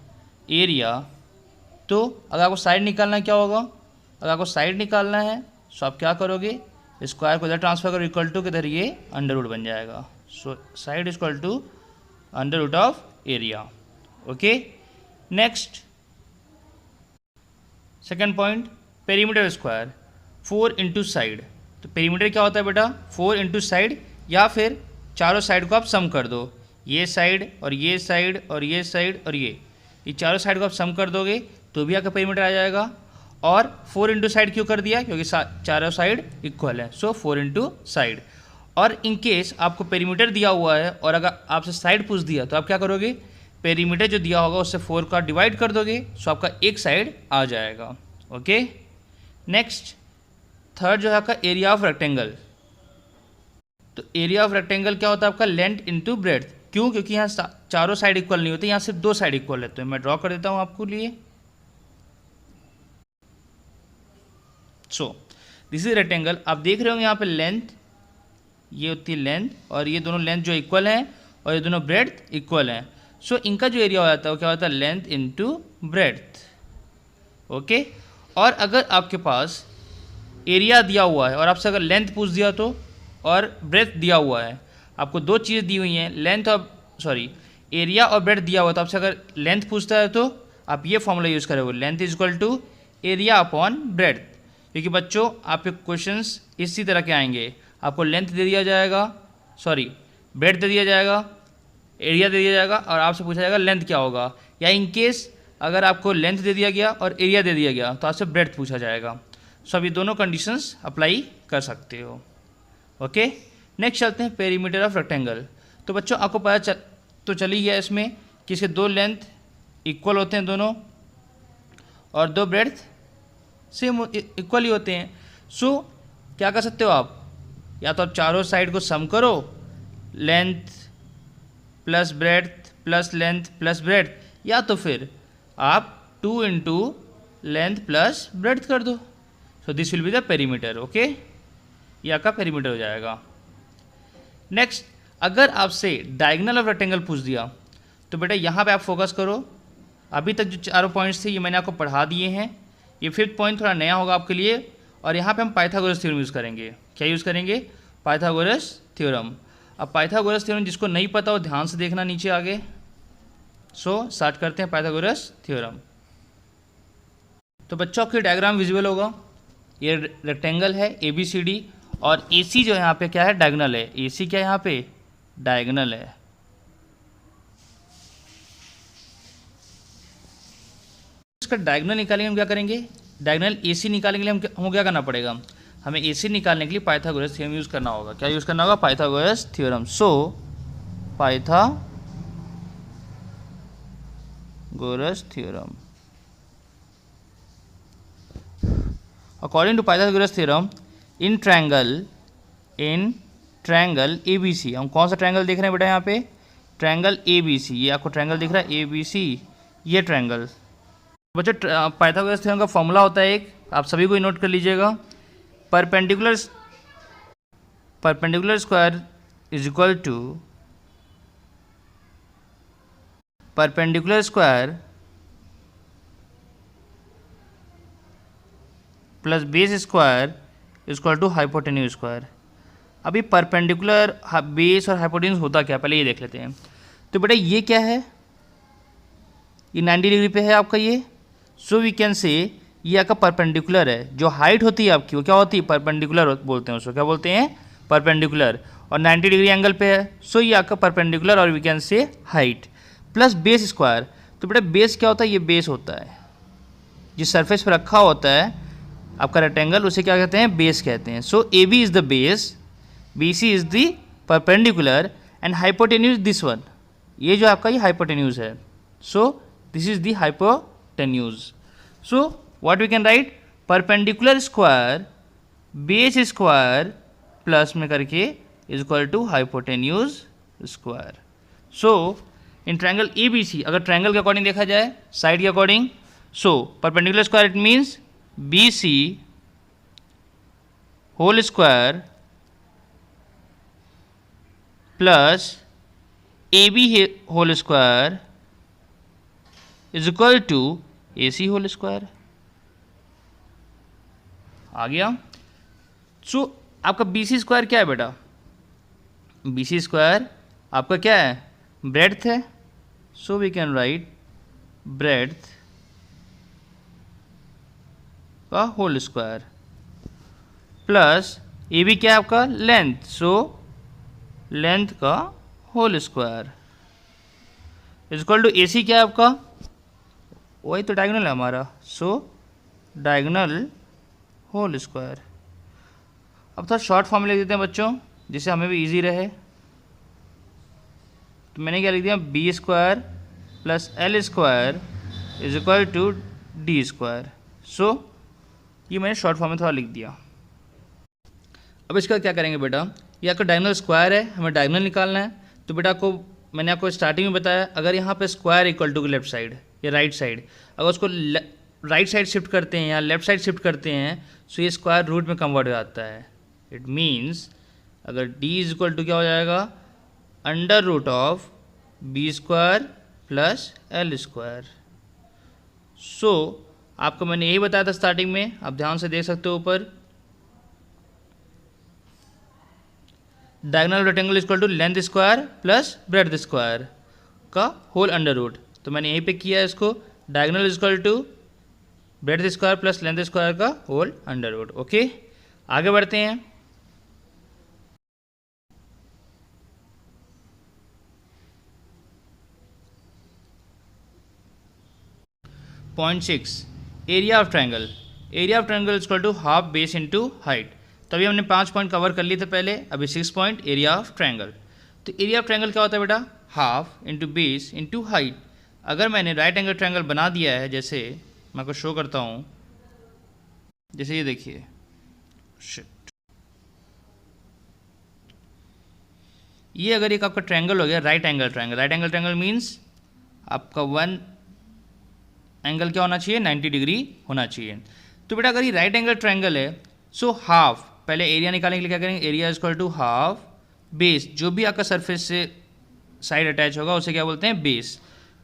area. तो अगर आपको साइड निकालना है क्या होगा? अगर आपको साइड निकालना है तो आप क्या करोगे? स्क्वायर को इधर ट्रांसफर करो, इक्वल टू किधर, ये अंडर रूट बन जाएगा। So side is equal to under root of area. Okay, next second point, perimeter square 4 into side. तो पेरीमीटर क्या होता है बेटा? 4 इंटू साइड, या फिर चारों साइड को आप सम कर दो, ये साइड और ये साइड और ये साइड और ये चारों साइड को आप सम कर दोगे तो भी आपका पेरीमीटर आ जाएगा। और 4 इंटू साइड क्यों कर दिया? क्योंकि चारों साइड इक्वल है। सो 4 इंटू साइड। और इन केस आपको पेरीमीटर दिया हुआ है और अगर आपसे साइड पूछ दिया तो आप क्या करोगे? पेरीमीटर जो दिया होगा उससे 4 का डिवाइड कर दोगे, सो आपका एक साइड आ जाएगा। ओके, नेक्स्ट थर्ड जो है आपका एरिया ऑफ रेक्टेंगल। तो एरिया ऑफ रेक्टेंगल क्या होता है आपका? Length into breadth. क्यों? क्योंकि यहाँ चारों साइड इक्वल नहीं होते, यहाँ सिर्फ 2 साइड इक्वल है। तो मैं ड्रॉ कर देता हूँ आपको लिए। सो दिस इज रेक्टेंगल। आप देख रहे हो यहाँ पे लेंथ, ये होती है लेंथ, और ये दोनों लेंथ जो इक्वल हैं और ये दोनों ब्रेड्थ इक्वल हैं। सो इनका जो एरिया हो जाता है वो क्या होता है? Length into breadth. ओके, और अगर आपके पास एरिया दिया हुआ है और आपसे अगर लेंथ पूछ दिया तो, और ब्रेड्थ दिया हुआ है, आपको 2 चीज़ दी हुई हैं, लेंथ और एरिया और ब्रेड्थ दिया हुआ है, तो आपसे अगर लेंथ पूछता है तो आप ये फॉर्मूला यूज़ करोगे, length is equal to area upon breadth. क्योंकि बच्चों आपके क्वेश्चंस इसी तरह के आएंगे, आपको लेंथ दे दिया जाएगा, ब्रेड्थ दे दिया जाएगा, एरिया दे दिया जाएगा, और आपसे पूछा जाएगा लेंथ क्या होगा। या इन केस अगर आपको लेंथ दे दिया गया और एरिया दे दिया गया तो आपसे ब्रेड्थ पूछा जाएगा। सो अभी दोनों कंडीशंस अप्लाई कर सकते हो। ओके, नेक्स्ट चलते हैं पेरीमीटर ऑफ रेक्टेंगल। तो बच्चों आपको पता तो चली गया इसमें कि इसके 2 लेंथ इक्वल होते हैं दोनों, और 2 ब्रेड्थ सेम इक्वल ही होते हैं। सो क्या कर सकते हो आप? या तो आप चारों साइड को सम करो, length plus breadth plus length plus breadth, या तो फिर आप 2 इंटू लेंथ प्लस ब्रेड्थ कर दो। सो this will be the perimeter. Okay, ये आपका पेरीमीटर हो जाएगा। नेक्स्ट, अगर आपसे डायगोनल ऑफ रेक्टेंगल पूछ दिया तो बेटा यहाँ पे आप फोकस करो, अभी तक जो चारों पॉइंट्स थे ये मैंने आपको पढ़ा दिए हैं। ये 5th पॉइंट थोड़ा नया होगा आपके लिए, और यहाँ पे हम पाइथागोरस थ्योरम यूज़ करेंगे। क्या यूज़ करेंगे? Pythagoras theorem. अब पाइथागोरस थ्योरम जिसको नहीं पता हो ध्यान से देखना नीचे आगे। सो स्टार्ट करते हैं पाइथागोरस थ्योरम। तो बच्चों आपके डायग्राम विजुअल होगा। ये रेक्टेंगल है ABCD, और AC जो यहाँ पे क्या है? डायगोनल है। AC क्या है यहाँ पे? डायगोनल है। इसका डायगोनल निकालेंगे हम क्या करेंगे? डायगोनल AC निकालने के लिए हमको क्या करना पड़ेगा? हमें AC निकालने के लिए पाइथागोरस थ्योरम यूज़ करना होगा। क्या यूज़ करना होगा? Pythagoras theorem. So Pythagoras theorem. According to Pythagoras theorem, in triangle ABC, हम कौन सा ट्रायंगल देख रहे हैं बेटा? यहाँ पे ट्रायंगल ABC। ये आपको ट्रायंगल दिख रहा है ABC, ये ट्रायंगल। बच्चों पाइथागोरस थ्योरम का फॉर्मूला होता है एक, आप सभी को नोट कर लीजिएगा। Perpendicular square is equal to perpendicular square plus base square equal to hypotenuse square. अभी परपेंडिकुलर बेस और हाइपोटेन्यूज होता क्या, पहले ये देख लेते हैं। तो बेटा ये क्या है? ये 90 डिग्री पे है आपका ये। सो वी कैन से ये आपका परपेंडिकुलर है। जो हाइट होती है आपकी वो क्या होती है? परपेंडिकुलर बोलते हैं उसको। क्या बोलते हैं? परपेंडिकुलर। और 90 डिग्री एंगल पे है, सो ये आपका परपेंडिकुलर, और we can say height plus base square. तो बेटा बेस क्या होता है? ये बेस होता है जिस सरफेस पर रखा होता है आपका रेक्टेंगल, उसे क्या कहते हैं? बेस कहते हैं। So AB is the base, BC is the perpendicular, and hypotenuse this one. ये जो आपका ये हाइपोटेन्यूज है। So this is the hypotenuse. So what we can write? Perpendicular square base square plus में करके is equal to hypotenuse square. So in triangle ABC, अगर triangle के according देखा जाए, साइड के according, so perpendicular square it means BC whole square plus AB whole square is equal to AC whole square. आ गया? So आपका BC square क्या है बेटा? BC स्क्वायर आपका क्या है? ब्रेड्थ है। So we can write breadth का होल स्क्वायर प्लस AB क्या है आपका? लेंथ। सो लेंथ का whole square is equal to AC क्या है आपका? वही तो डायगोनल है हमारा। So diagonal whole square. अब थोड़ा शॉर्ट फॉर्म लिख देते हैं बच्चों, जिससे हमें भी इजी रहे। तो मैंने क्या लिख दिया? B square plus L square is equal to D square. So ये मैंने शॉर्ट फॉर्म में थोड़ा लिख दिया। अब इसका क्या करेंगे बेटा? ये आपका डायगोनल स्क्वायर है, हमें डायगोनल निकालना है। तो बेटा मैंने आपको स्टार्टिंग में बताया, अगर यहाँ पे square equal to left side या राइट साइड, अगर उसको राइट साइड शिफ्ट करते हैं या लेफ्ट साइड शिफ्ट करते हैं, सो ये स्क्वायर रूट में कन्वर्ट हो जाता है। इट मीन्स अगर D इज इक्वल टू क्या हो जाएगा? Under root of B square plus L square. So आपको मैंने यही बताया था स्टार्टिंग में, आप ध्यान से देख सकते हो ऊपर। Diagonal rectangle equal to length square plus breadth square का होल अंडर रूट। तो मैंने यहीं पे किया है इसको, diagonal equal to breadth square plus length square का होल अंडर रूट। ओके, आगे बढ़ते हैं। Point 6, area of triangle. Area of triangle is equal to half base into height. तभी हमने 5 पॉइंट कवर कर लिए थे पहले, अभी 6 पॉइंट एरिया ऑफ ट्रायंगल। तो एरिया ऑफ ट्रायंगल क्या होता है बेटा? Half into base into height. अगर मैंने राइट एंगल ट्रायंगल बना दिया है, जैसे मैं आपको शो करता हूँ, जैसे ये देखिए, शिट, ये अगर एक आपका ट्रायंगल हो गया right angle triangle. Right angle triangle means आपका वन एंगल क्या होना चाहिए? 90 डिग्री होना चाहिए। तो बेटा अगर ये राइट एंगल ट्रायंगल है, सो हाफ, पहले एरिया निकालने के लिए क्या करेंगे? Area equal to half base, जो भी आपका सरफेस से साइड अटैच होगा उसे क्या बोलते हैं? बेस,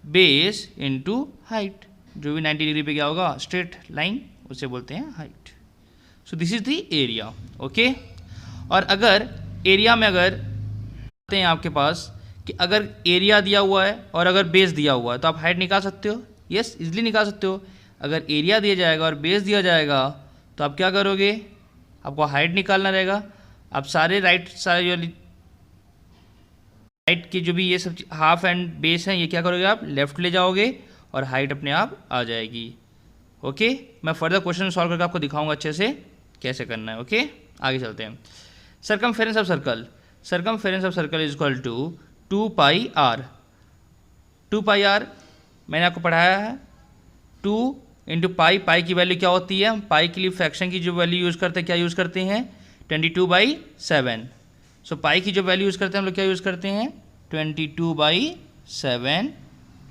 बेस इंटू हाइट, जो भी 90 डिग्री पे क्या होगा, स्ट्रेट लाइन, उसे बोलते हैं height. So this is the area. Okay, और अगर एरिया में अगर आते हैं आपके पास कि अगर एरिया दिया हुआ है और अगर बेस दिया हुआ है तो आप हाइट निकाल सकते हो। यस, इजली निकाल सकते हो। अगर एरिया दिया जाएगा और बेस दिया जाएगा तो आप क्या करोगे, आपको हाइट निकालना रहेगा। आप सारे राइट की जो भी ये सब हाफ एंड बेस हैं, ये क्या करोगे, आप लेफ्ट ले जाओगे और हाइट अपने आप आ जाएगी। ओके, मैं फर्दर क्वेश्चन सॉल्व करके आपको दिखाऊंगा अच्छे से कैसे करना है। ओके, आगे चलते हैं। Circumference of circle, circumference of circle is equal to 2 pi r. 2 pi r मैंने आपको पढ़ाया है। 2 इंटू पाई, पाई की वैल्यू क्या होती है, पाई के लिए फ्रैक्शन की जो वैल्यू यूज़ करते हैं, क्या यूज़ करते हैं, 22/7। सो पाई की जो वैल्यू यूज़ करते हैं हम लोग क्या यूज़ करते हैं, 22/7,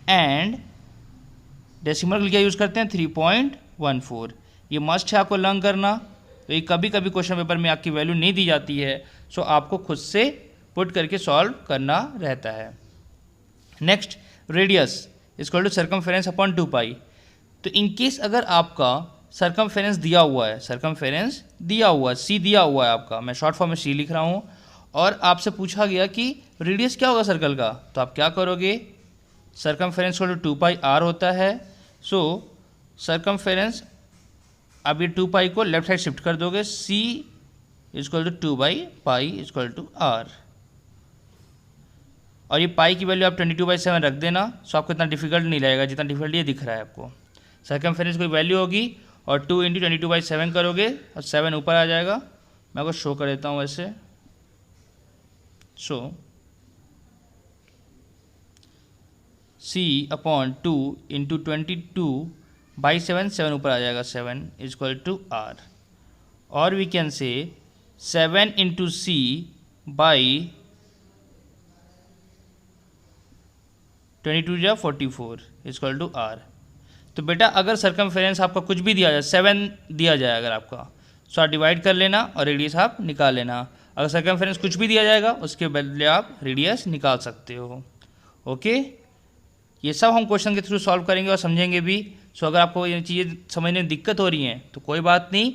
एंड डेसिमल के लिए क्या यूज़ करते हैं, 3.14। ये मस्ट है आपको लर्न करना। तो ये कभी कभी क्वेश्चन पेपर में आपकी वैल्यू नहीं दी जाती है, सो आपको खुद से पुट करके सॉल्व करना रहता है। Next, radius equal to circumference upon 2 pi. तो इनकेस अगर आपका सर्कमफेरेंस दिया हुआ है, सर्कमफेरेंस दिया हुआ है, सी दिया हुआ है आपका, मैं शॉर्ट फॉर्म में सी लिख रहा हूँ, और आपसे पूछा गया कि रेडियस क्या होगा सर्कल का, तो आप क्या करोगे, circumference equal to 2 pi r होता है। सो सर्कमफेरेंस, अब ये 2 पाई को लेफ्ट साइड शिफ्ट कर दोगे, C equal to 2 by pi equal to R, और ये पाई की वैल्यू आप 22/7 रख देना। सो आपको इतना डिफिकल्ट नहीं लगेगा जितना डिफिकल्ट ये दिख रहा है आपको। सर्कमफेरेंस कोई वैल्यू होगी और 2 इंटू 22/7 करोगे और 7 ऊपर आ जाएगा। मैं आपको शो कर देता हूँ वैसे। सो सी अपॉन 2 इंटू 22/7, 7 ऊपर आ जाएगा, 7 इक्वल टू आर, और वी कैन से 7 इंटू सी बाई 22 या 44 इक्वल टू आर। तो बेटा अगर सर्कमफेरेंस आपका कुछ भी दिया जाए, 7 दिया जाए अगर आपका, सो आप डिवाइड कर लेना और रेडियस आप निकाल लेना। अगर सर्कमफेरेंस कुछ भी दिया जाएगा उसके बदले आप रेडियस निकाल सकते हो। ओके, ये सब हम क्वेश्चन के थ्रू सॉल्व करेंगे और समझेंगे भी। सो अगर आपको ये चीज़ें समझने में दिक्कत हो रही हैं तो कोई बात नहीं,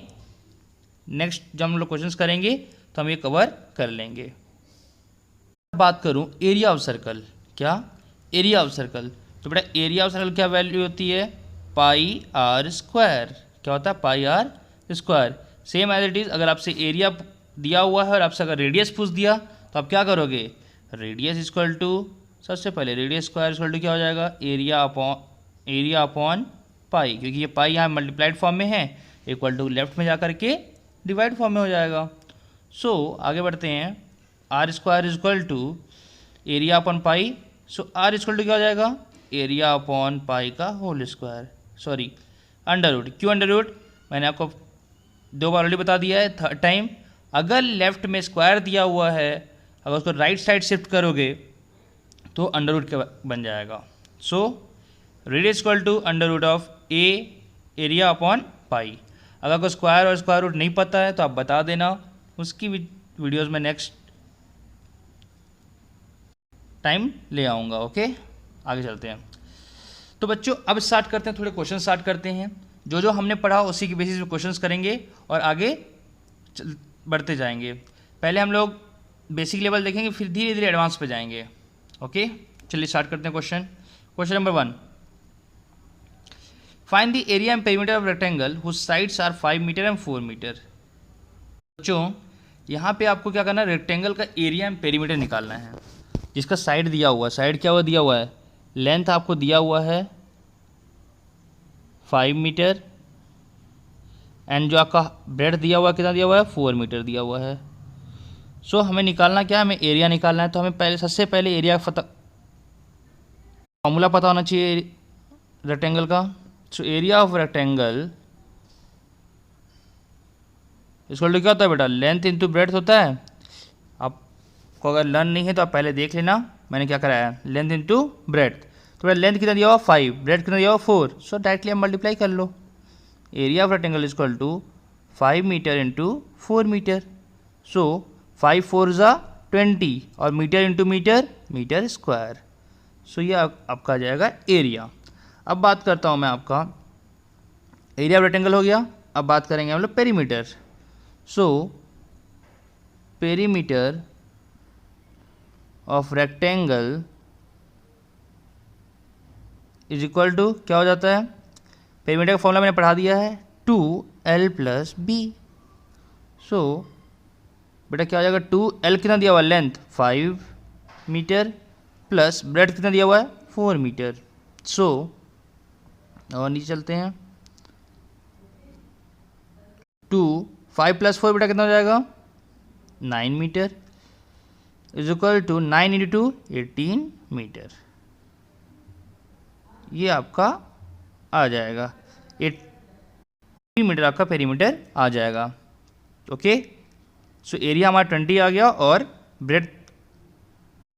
नेक्स्ट जब हम लोग क्वेश्चंस करेंगे तो हम ये कवर कर लेंगे। बात करूं एरिया ऑफ सर्कल, क्या एरिया ऑफ सर्कल, तो बेटा एरिया ऑफ सर्कल क्या वैल्यू होती है, पाई आर स्क्वायर। क्या होता है, pi R square. Same as it is, अगर आपसे एरिया दिया हुआ है और आपसे अगर रेडियस पूछ दिया तो आप क्या करोगे, रेडियस इक्वल टू, सबसे पहले रेडियस स्क्वायर इक्वल टू क्या हो जाएगा, एरिया अपॉन पाई, क्योंकि ये पाई यहाँ मल्टीप्लाइड फॉर्म में है, इक्वल टू लेफ्ट में जा करके डिवाइड फॉर्म में हो जाएगा। सो आगे बढ़ते हैं, r square equal to area upon pi. So r equal to क्या हो जाएगा, एरिया अपॉन पाई का whole square, sorry under root. क्यों अंडर रूट, मैंने आपको 2 बार ऑलरेडी बता दिया है, थर्ड टाइम। अगर लेफ्ट में स्क्वायर दिया हुआ है, अगर उसको राइट साइड शिफ्ट करोगे तो अंडर रूट का बन जाएगा। So radius equal to under root of a area upon pi. अगर आपको स्क्वायर और स्क्वायर रूट नहीं पता है तो आप बता देना, उसकी वीडियोज़ में नेक्स्ट टाइम ले आऊँगा। ओके, आगे चलते हैं। तो बच्चों अब स्टार्ट करते हैं, थोड़े क्वेश्चन स्टार्ट करते हैं। जो जो हमने पढ़ा उसी की बेसिस पे क्वेश्चंस करेंगे और आगे बढ़ते जाएंगे। पहले हम लोग बेसिक लेवल देखेंगे, फिर धीरे धीरे एडवांस पे जाएंगे। ओके, चलिए स्टार्ट करते हैं question. Question number 1, find the area and perimeter of rectangle whose sides are 5 metre and 4 metre. बच्चों यहाँ पे आपको क्या करना है, रेक्टेंगल का एरिया एंड पेरीमीटर निकालना है, जिसका साइड दिया हुआ है। साइड क्या हुआ दिया हुआ है, लेंथ आपको दिया हुआ है 5 मीटर, एंड जो आपका ब्रेड दिया हुआ है कितना दिया हुआ है, 4 मीटर दिया हुआ है। सो हमें निकालना क्या है, हमें एरिया निकालना है। तो हमें पहले सबसे पहले एरिया फॉर्मूला पता होना चाहिए रेक्टेंगल का। सो एरिया ऑफ रेक्टेंगल इसको क्या होता है बेटा, लेंथ इंटू ब्रेड्थ होता है। आपको अगर लर्न नहीं है तो आप पहले देख लेना, मैंने क्या कराया, लेंथ इंटू ब्रेड्थ। तो लेंथ कितना दिया हुआ 5, ब्रेड्थ कितना दिया हुआ 4। सो डायरेक्टली आप मल्टीप्लाई कर लो, area of rectangle is equal to 5 metre into 4 metre. So 5 4 ज़ा 20 और metre into metre, metre square. So ये आपका आ जाएगा एरिया। अब बात करता हूँ मैं आपका एरिया ऑफ रेक्टेंगल हो गया। अब बात करेंगे हम लोग perimeter. So perimeter of rectangle is equal to क्या हो जाता है, पेरीमीटर का फॉर्मूला मैंने पढ़ा दिया है 2l प्लस बी। सो बेटा क्या हो जाएगा, 2l कितना दिया हुआ है, लेंथ 5 मीटर प्लस ब्रेड कितना दिया हुआ है 4 मीटर। सो और नीचे चलते हैं, 5 प्लस 4 बेटा कितना हो जाएगा 9 metre is equal to 9 into 2 18 metre. ये आपका आ जाएगा 18 मीटर आपका पेरीमीटर आ जाएगा। ओके, सो एरिया हमारा 20 आ गया और ब्रेड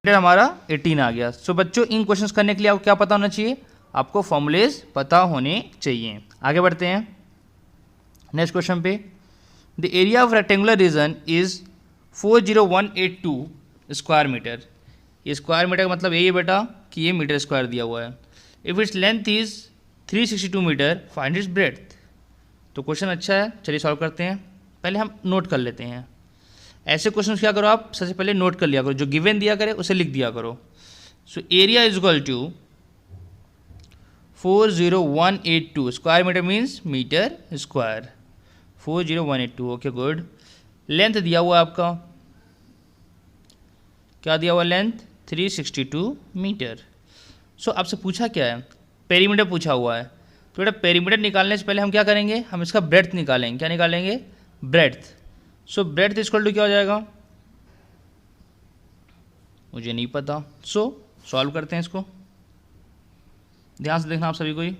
हमारा 18 आ गया। सो बच्चों इन क्वेश्चंस करने के लिए आपको क्या पता होना चाहिए, आपको फॉर्मूलेज पता होने चाहिए। आगे बढ़ते हैं नेक्स्ट क्वेश्चन पे। The area of rectangular region is 40182 square metre. ये स्क्वायर मीटर का मतलब यही है बेटा कि ये मीटर स्क्वायर दिया हुआ है। If its length is 362 metre find its breadth. तो क्वेश्चन अच्छा है, चलिए सॉल्व करते हैं। पहले हम नोट कर लेते हैं। ऐसे क्वेश्चन क्या करो आप, सबसे पहले नोट कर लिया करो, जो गिवन दिया करे उसे लिख दिया करो। So area is equal to 40182 square metre means metre square 40182। Okay good. Length दिया हुआ है आपका, क्या दिया हुआ लेंथ 362 मीटर। सो आपसे पूछा क्या है, पेरीमीटर पूछा हुआ है। तो बेटा पेरीमीटर निकालने से पहले हम क्या करेंगे, हम इसका ब्रेड्थ निकालेंगे। क्या निकालेंगे, breadth. So breadth equal to क्या हो जाएगा, मुझे नहीं पता। सो सॉल्व करते हैं इसको, ध्यान से देखना आप सभी को ही।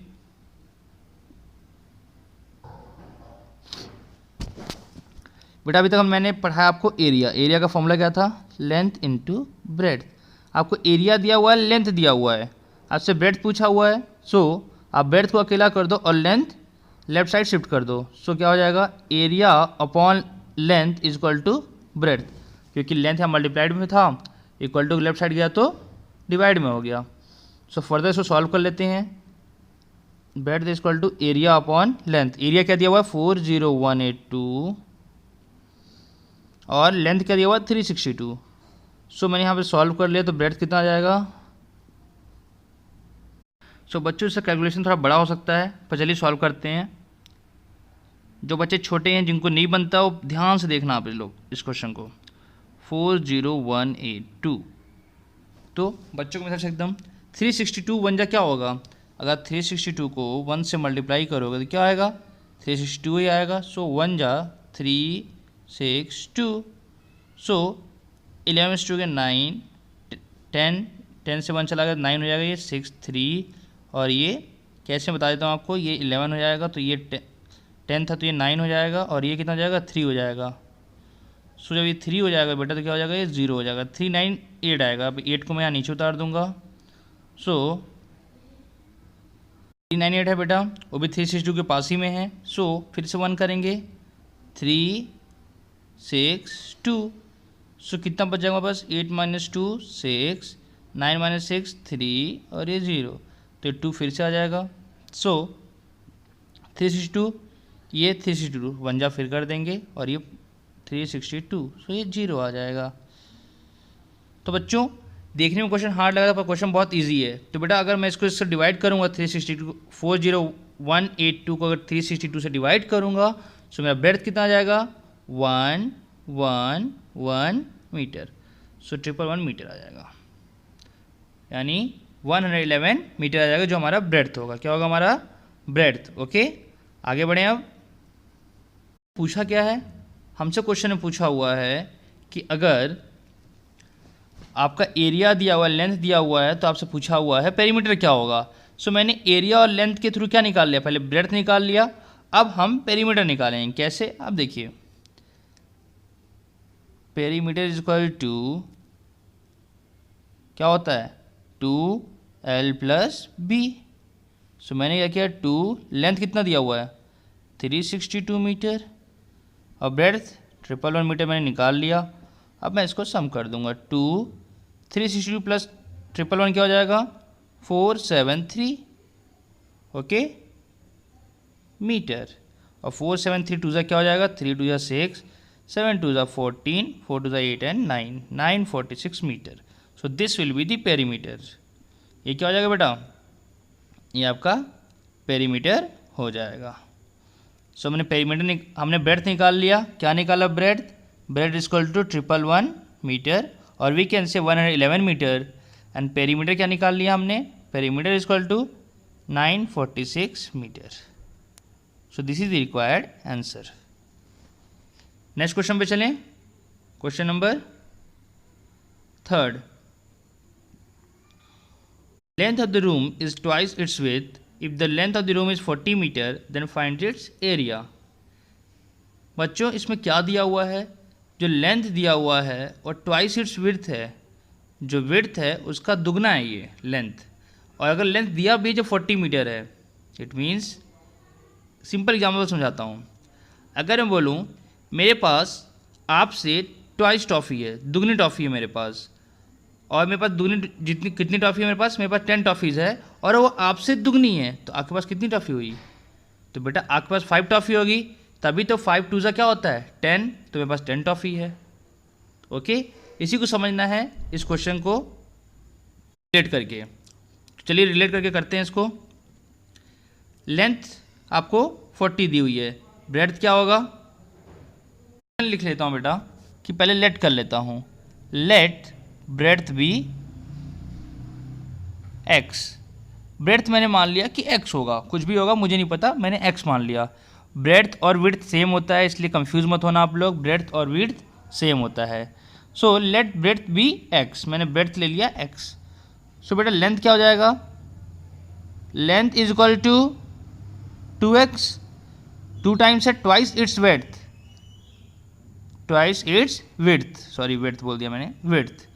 बेटा अभी तक मैंने पढ़ाया आपको एरिया। एरिया का फॉर्मूला क्या था, लेंथ इनटू ब्रेड्थ। आपको एरिया दिया हुआ है, लेंथ दिया हुआ है, आपसे ब्रेड्थ पूछा हुआ है। सो आप ब्रेड्थ को अकेला कर दो और लेंथ लेफ्ट साइड शिफ्ट कर दो। सो क्या हो जाएगा, area upon length is equal to breadth. क्योंकि लेंथ यहाँ मल्टीप्लाइड में था, इक्वल टू लेफ्ट साइड गया तो डिवाइड में हो गया। सो फर्दर इसको सॉल्व कर लेते हैं। Breadth is equal to area upon length. Area क्या दिया हुआ है 40182 और लेंथ क्या दिया हुआ है 362। सो मैंने यहाँ पे सॉल्व कर लिया तो ब्रेड्थ कितना आ जाएगा। सो बच्चों इसका कैलकुलेशन थोड़ा बड़ा हो सकता है, पर चलिए सॉल्व करते हैं। जो बच्चे छोटे हैं जिनको नहीं बनता वो ध्यान से देखना आप लोग इस क्वेश्चन को। 40182 तो बच्चों को मेरे से एकदम 362 बन जा क्या होगा, अगर 362 को 1 से मल्टीप्लाई करोगे तो क्या आएगा 362 ही आएगा। सो 1 जा 362। सो 11 2 के 9 10 10 से 1 चला गया 9 हो जाएगा, ये 6 3 और ये कैसे बता देता हूँ आपको, ये 11 हो जाएगा तो ये 10 था तो ये 9 हो जाएगा और ये कितना हो जाएगा 3 हो जाएगा। सो जब ये 3 हो जाएगा बेटा तो क्या हो जाएगा, ये 0 हो जाएगा। 3 9 8 आएगा। अब 8 को मैं यहाँ नीचे उतार दूंगा। सो 398 है बेटा, वो भी 362 के पास ही में है। सो फिर से 1 करेंगे 362। सो कितना बच जाएगा बस 8 - 2 6 9 - 6 3 और ये 0 तो ये 2 फिर से आ जाएगा। सो 362 ये 362 1 जा फिर कर देंगे और ये 362 सो ये 0 आ जाएगा। तो बच्चों देखने में क्वेश्चन हार्ड लग रहा है पर क्वेश्चन बहुत इजी है। तो बेटा अगर मैं इसको इससे डिवाइड करूंगा 362 40182 को अगर 362 से डिवाइड करूंगा सो मेरा ब्रेड्थ कितना आ जाएगा 111 मीटर। सो 111 मीटर आ जाएगा, यानी 111 मीटर आ जाएगा जो हमारा ब्रेड्थ होगा। क्या होगा हमारा ब्रेड्थ। ओके आगे बढ़ें। अब पूछा क्या है हमसे, क्वेश्चन में पूछा हुआ है कि अगर आपका एरिया दिया हुआ है, लेंथ दिया हुआ है, तो आपसे पूछा हुआ है पेरीमीटर क्या होगा। सो मैंने एरिया और लेंथ के थ्रू क्या निकाल लिया, पहले ब्रेड्थ निकाल लिया। अब हम पेरीमीटर निकालेंगे। कैसे, अब देखिए पेरीमीटर इज इक्वल टू क्या होता है 2l प्लस बी। सो मैंने क्या किया 2 लेंथ कितना दिया हुआ है 362 मीटर और ब्रेड्थ 111 मीटर मैंने निकाल लिया। अब मैं इसको सम कर दूंगा 2 362 प्लस 111 क्या हो जाएगा 473 ओके मीटर। और 473 टू ज़ा क्या हो जाएगा, 3 टू ज़ा 6, 7 टू ज़ा 14, 4 टू ज़ा 8 and 9, 946 metre. So this will be the perimeter. ये क्या हो जाएगा बेटा, ये आपका पेरीमीटर हो जाएगा। सो हमने पेरीमीटर हमने ब्रेड्थ निकाल लिया। क्या निकाला breadth, breadth is equal to 111 metre और we can say 111 metre. And perimeter क्या निकाल लिया हमने, perimeter is equal to 946 metre. So this is the required answer. Next question पे चलें। Question number 3rd, length of the room is twice its width. If the length of the room is 40 metre then find its area. बच्चों इसमें क्या दिया हुआ है, जो length दिया हुआ है और ट्वाइस इट्स विड्थ है, जो विड्थ है उसका दुगना है ये लेंथ। और अगर लेंथ दिया भी जो 40 मीटर है, इट मीन्स सिंपल एग्जाम्पल समझाता हूँ। अगर मैं बोलूँ मेरे पास आपसे ट्वाइस टॉफ़ी है, दुगनी टॉफ़ी है मेरे पास, और मेरे पास दुगनी कितनी टॉफ़ी है मेरे पास 10 टॉफ़ीज़ है और वो आपसे दुगनी है, तो आपके पास कितनी टॉफ़ी हुई, तो बेटा आपके पास 5 टॉफ़ी होगी, तभी तो 5 टू ज़ा क्या होता है 10, तो मेरे पास 10 टॉफ़ी है। ओके, इसी को समझना है इस क्वेश्चन को रिलेट करके। चलिए रिलेट करके करते हैं इसको। लेंथ आपको 40 दी हुई है, ब्रेड्थ क्या होगा, लिख लेता हूँ बेटा कि पहले लेट कर लेता हूँ, let breadth be x। Breadth मैंने मान लिया कि x होगा, कुछ भी होगा मुझे नहीं पता, मैंने x मान लिया। ब्रेड्थ और विड्थ सेम होता है, इसलिए कंफ्यूज मत होना आप लोग, ब्रेड्थ और विड्थ सेम होता है। So let breadth be x, मैंने ब्रेड्थ ले लिया x। सो बेटा लेंथ क्या हो जाएगा, length is equal to 2x, 2 times है twice its width, twice its width, sorry width बोल दिया मैंने, विड्थ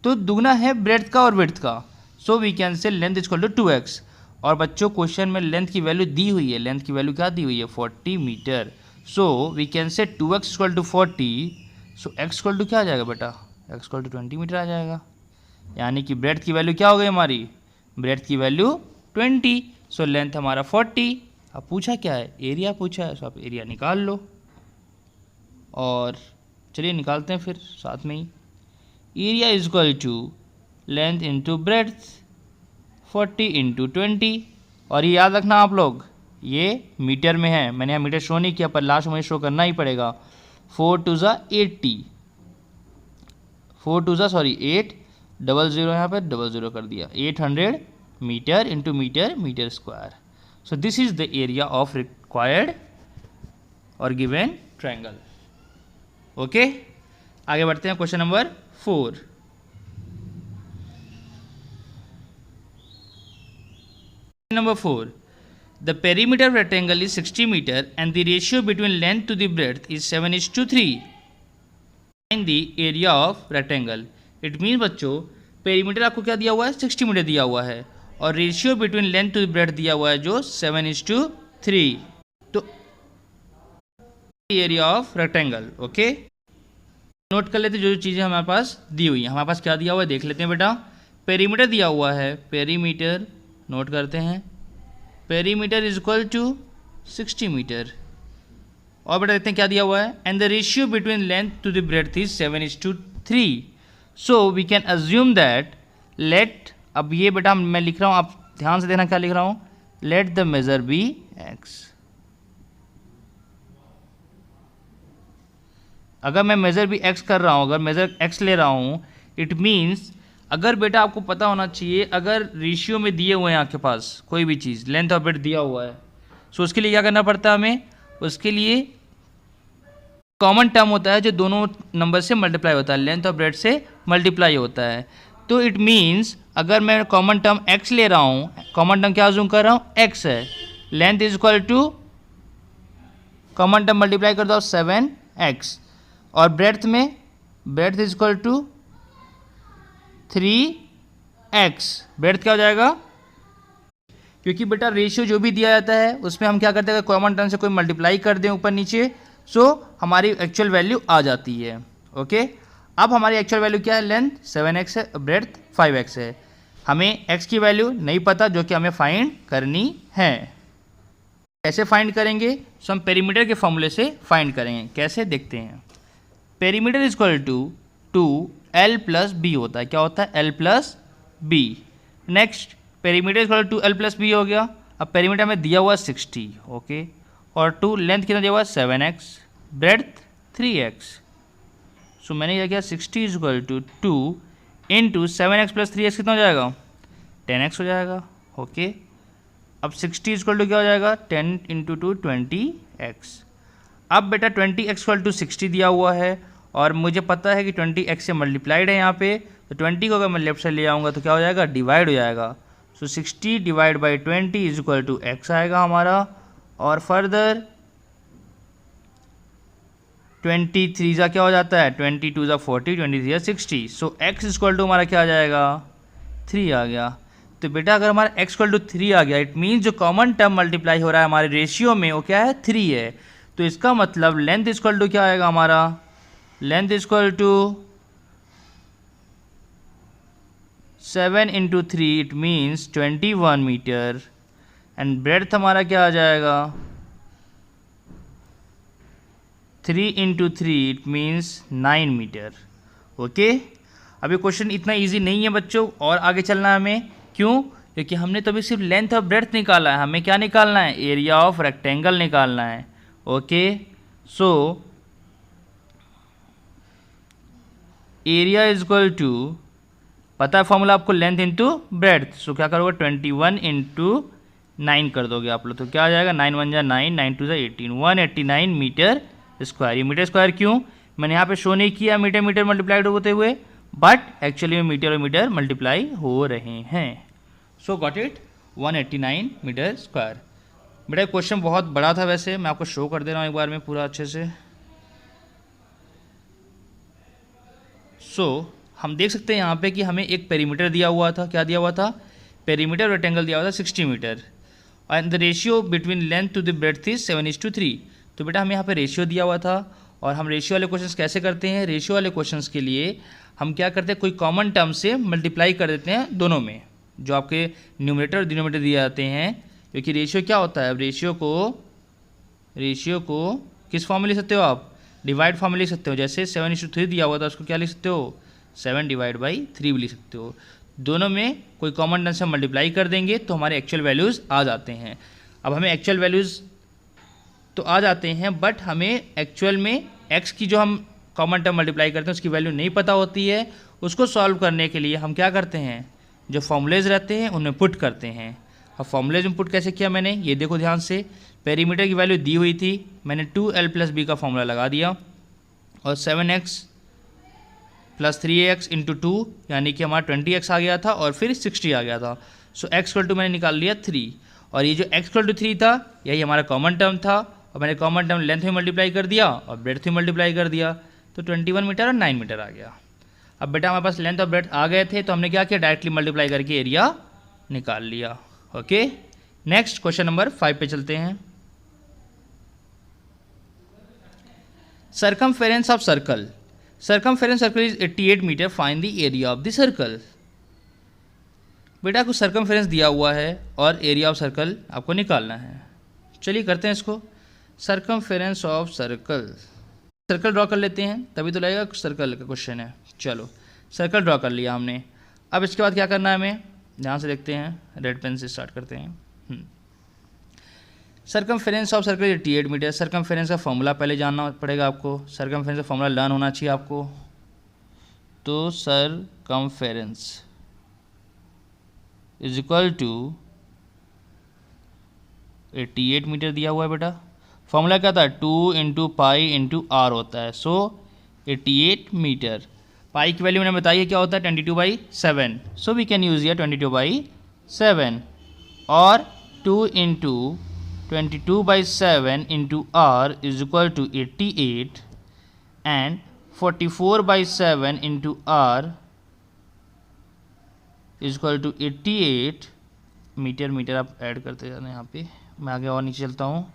तो दुगना है ब्रेड्थ का और विड्थ का। So we can say length is equal to 2x। और बच्चों क्वेश्चन में लेंथ की वैल्यू दी हुई है, लेंथ की वैल्यू क्या दी हुई है 40 metre. So we can say 2x equal to 40। So x equal to क्या आ जाएगा बेटा, x इक्वल टू 20 मीटर आ जाएगा। यानी कि ब्रेड्थ की वैल्यू क्या हो गई हमारी, ब्रेड्थ की वैल्यू 20। सो लेंथ हमारा 40। अब पूछा क्या है, एरिया पूछा है, सो आप एरिया निकाल लो। और चलिए निकालते हैं फिर साथ में ही। Area is equal to length into breadth 40 into 20। और ये याद रखना आप लोग, ये मीटर में है, मैंने यहाँ मीटर शो नहीं किया पर लास्ट में मुझे शो करना ही पड़ेगा। 4 टू ज़ा 80, 4 टू ज़ा सॉरी 8, 00 यहाँ पर 00 कर दिया, 800 metre into metre, metre square. So this is the area of required और गिवन ट्रायंगल। ओके, आगे बढ़ते हैं question number 4। Number 4, the perimeter of rectangle is 60 meter and the ratio between length to the breadth is 7:3. Find the area of rectangle. It means बच्चों perimeter आपको क्या दिया हुआ है 60 मीटर दिया हुआ है और ratio between length to the breadth दिया हुआ है जो 7:3। तो area of rectangle. Okay, note कर लेते जो चीज़ें हमारे पास दी हुई हैं। हमारे पास क्या दिया हुआ है देख लेते हैं बेटा। पेरीमीटर दिया हुआ है, पेरीमीटर नोट करते हैं, perimeter is equal to 60 metre. और बेटा देखते हैं क्या दिया हुआ है, and the ratio between length to the breadth is 7:3। So we can assume that let, अब ये बेटा मैं लिख रहा हूँ, आप ध्यान से देखना क्या लिख रहा हूँ, let the measure be x। अगर मैं मेजर भी x कर रहा हूँ, अगर मेजर x ले रहा हूँ, इट मीन्स अगर बेटा आपको पता होना चाहिए, अगर रेशियो में दिए हुए हैं आपके पास कोई भी चीज़, लेंथ और ब्रेड्थ दिया हुआ है, सो उसके लिए क्या करना पड़ता है हमें, उसके लिए कॉमन टर्म होता है जो दोनों नंबर से मल्टीप्लाई होता है, लेंथ और ब्रेड्थ से मल्टीप्लाई होता है। तो इट मीन्स अगर मैं कॉमन टर्म x ले रहा हूँ, कॉमन टर्म क्या जूम कर रहा हूँ x है, length is equal to common term multiply कर दो 7x और ब्रेड्थ में breadth is equal to 3x। Breadth क्या हो जाएगा, क्योंकि बेटा रेशियो जो भी दिया जाता है उसमें हम क्या करते हैं, कॉमन टर्म से कोई मल्टीप्लाई कर दें ऊपर नीचे, सो हमारी एक्चुअल वैल्यू आ जाती है। ओके, अब हमारी एक्चुअल वैल्यू क्या है, लेंथ 7x है, ब्रेड्थ 5x है। हमें x की वैल्यू नहीं पता जो कि हमें फाइंड करनी है। कैसे फाइंड करेंगे? सो हम पेरीमीटर के फॉर्मूले से फाइंड करेंगे। कैसे देखते हैं। Perimeter is equal to L plus B होता है। क्या होता है? L plus B. Next perimeter is equal to L plus B हो गया। अब पेरीमीटर में दिया हुआ 60, ओके, और 2 लेंथ कितना दिया हुआ? 7x, breadth 3x। सो मैंने क्या किया, 60 is equal to 2 into 7x plus 3x कितना हो जाएगा? 10x हो जाएगा, ओके। अब 60 इज इक्वल टू क्या हो जाएगा? 10 इंटू 2 20x। अब बेटा 20x इक्वल टू 60 दिया हुआ है और मुझे पता है कि 20x से मल्टीप्लाइड है यहाँ पे, तो 20 को अगर मैं लेफ्ट साइड ले आऊँगा तो क्या हो जाएगा? डिवाइड हो जाएगा। So 60 divide by 20 is equal to x आएगा हमारा। और फर्दर 23 जा क्या हो जाता है? 22 जा 40, 23 जा 60। सो x इक्वल टू हमारा क्या आ जाएगा? 3 आ गया। तो बेटा अगर हमारा x इक्वल टू 3 आ गया, इट मीन्स जो कॉमन टर्म मल्टीप्लाई हो रहा है हमारे रेशियो में वो क्या है? 3 है। तो इसका मतलब लेंथ इक्वल टू क्या आएगा हमारा? Length equal to 7 into 3, it means 21 metre. And breadth हमारा क्या आ जाएगा? 3 into 3, it means 9 metre, okay. अभी क्वेश्चन इतना इजी नहीं है बच्चों, और आगे चलना है हमें। क्यों? क्योंकि हमने तो अभी सिर्फ लेंथ और ब्रेड्थ निकाला है, हमें क्या निकालना है? एरिया ऑफ रेक्टेंगल निकालना है, okay. So area is equal to, पता है फॉर्मूला आपको, लेंथ इंटू ब्रेड्थ। सो क्या करोगे? 21 इंटू 9 कर दोगे आप लोग, तो क्या आ जाएगा? 9 1 जा 9, 9 2 जा 18, 189 मीटर स्क्वायर। ये मीटर स्क्वायर क्यों? मैंने यहाँ पे शो नहीं किया मीटर मीटर मल्टीप्लाइड होते हुए, बट एक्चुअली में मीटर और मीटर मल्टीप्लाई हो रहे हैं। So got it, 189 metre square. बेटा क्वेश्चन बहुत बड़ा था, वैसे मैं आपको शो कर दे रहा हूँ एक बार में पूरा अच्छे से। सो हम देख सकते हैं यहाँ पे कि हमें एक पेरीमीटर दिया हुआ था। क्या दिया हुआ था? पेरीमीटर रेक्टेंगल दिया हुआ था 60 metre, and the ratio between length to the breadth is 7:3। तो बेटा हमें यहाँ पे रेशियो दिया हुआ था, और हम रेशियो वाले क्वेश्चंस कैसे करते हैं? रेशियो वाले क्वेश्चंस के लिए हम क्या करते हैं? कोई कॉमन टर्म से मल्टीप्लाई कर देते हैं दोनों में, जो आपके न्यूमरेटर और डिनोमिनेटर दिए जाते हैं। क्योंकि रेशियो क्या होता है? अब रेशियो को किस फॉर्म में लिख सकते हो आप? डिवाइड फॉर्म में लिख सकते हो। जैसे 7:3 दिया हुआ था, उसको क्या लिख सकते हो? 7 डिवाइड बाई 3 भी लिख सकते हो। दोनों में कोई कॉमन टर्म से मल्टीप्लाई कर देंगे तो हमारे एक्चुअल वैल्यूज़ आ जाते हैं। अब हमें एक्चुअल वैल्यूज़ तो आ जाते हैं, बट हमें एक्चुअल में x की जो हम कॉमन टर्म मल्टीप्लाई करते हैं उसकी वैल्यू नहीं पता होती है। उसको सॉल्व करने के लिए हम क्या करते हैं? जो फॉर्मूलेज रहते हैं उनमें पुट करते हैं। अब फॉर्मूलेज में पुट कैसे किया मैंने, ये देखो ध्यान से। पेरीमीटर की वैल्यू दी हुई थी, मैंने 2l प्लस बी का फॉर्मूला लगा दिया, और 7x प्लस 3x इंटू 2, यानी कि हमारा 20x आ गया था, और फिर 60 आ गया था। सो x इक्वल टू मैंने निकाल लिया 3, और ये जो x इक्वल टू 3 था यही हमारा कॉमन टर्म था, और मैंने कॉमन टर्म लेंथ में मल्टीप्लाई कर दिया और ब्रेड्थ में मल्टीप्लाई कर दिया, तो 21 मीटर और 9 मीटर आ गया। अब बेटा हमारे पास लेंथ और ब्रेड्थ आ गए थे, तो हमने क्या किया? डायरेक्टली मल्टीप्लाई करके एरिया निकाल लिया, ओके। नेक्स्ट क्वेश्चन नंबर 5 पे चलते हैं। Circumference of circle. Circumference circle is 88 metre, find the area of the circle. बेटा कुछ सर्कमफेरेंस दिया हुआ है और एरिया ऑफ सर्कल आपको निकालना है। चलिए करते हैं इसको। Circumference of circle, circle draw कर लेते हैं, तभी तो लगेगा कुछ सर्कल का क्वेश्चन है। चलो सर्कल ड्रॉ कर लिया हमने। अब इसके बाद क्या करना है हमें? ध्यान से देखते हैं, रेड पेन से स्टार्ट करते हैं। Circumference of circle 88 metre. Circumference का फॉर्मूला पहले जानना पड़ेगा आपको, सर्कमफेरेंस का फॉर्मूला लर्न होना चाहिए आपको। तो circumference is equal to 88 metre दिया हुआ है बेटा। फॉर्मूला क्या था? 2 इंटू पाई इंटू आर होता है। सो 88 मीटर। पाई की वैल्यू मैंने बताई है क्या होता है? 22/7। सो वी कैन यूज 22/7, और 2 into 22/7 into r is equal to 88, and 44/7 into r is equal to 88 metre. Metre आप ऐड करते जाना यहाँ पे, मैं आगे और नीचे चलता हूँ।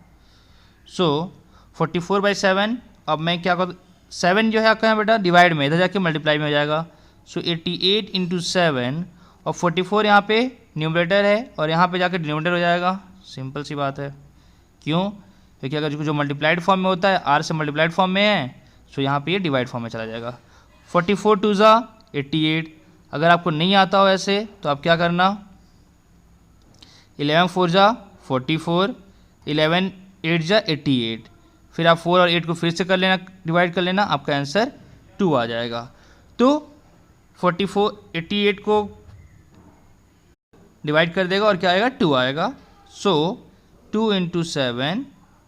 सो 44/7, अब मैं क्या कर, 7 जो है आपका है बेटा डिवाइड में, इधर जाके मल्टीप्लाई में हो जाएगा। सो 88 इंटू 7, और 44 यहाँ पे न्यूमरेटर है और यहाँ पे जाकर डिनोमिनेटर हो जाएगा। सिंपल सी बात है। क्यों? क्योंकि अगर जो मल्टीप्लाइड फॉर्म में होता है आर से मल्टीप्लाइड फॉर्म में है, सो यहाँ पे ये डिवाइड फॉर्म में चला जाएगा। 44 2 ज़ा 88। अगर आपको नहीं आता हो ऐसे तो आप क्या करना, 11 4 ज़ा 44, 11 8 ज़ा 88, फिर आप 4 और 8 को फिर से कर लेना, डिवाइड कर लेना, आपका आंसर 2 आ जाएगा। तो 44 88 को डिवाइड कर देगा और क्या आएगा, 2 आएगा। सो 2 into 7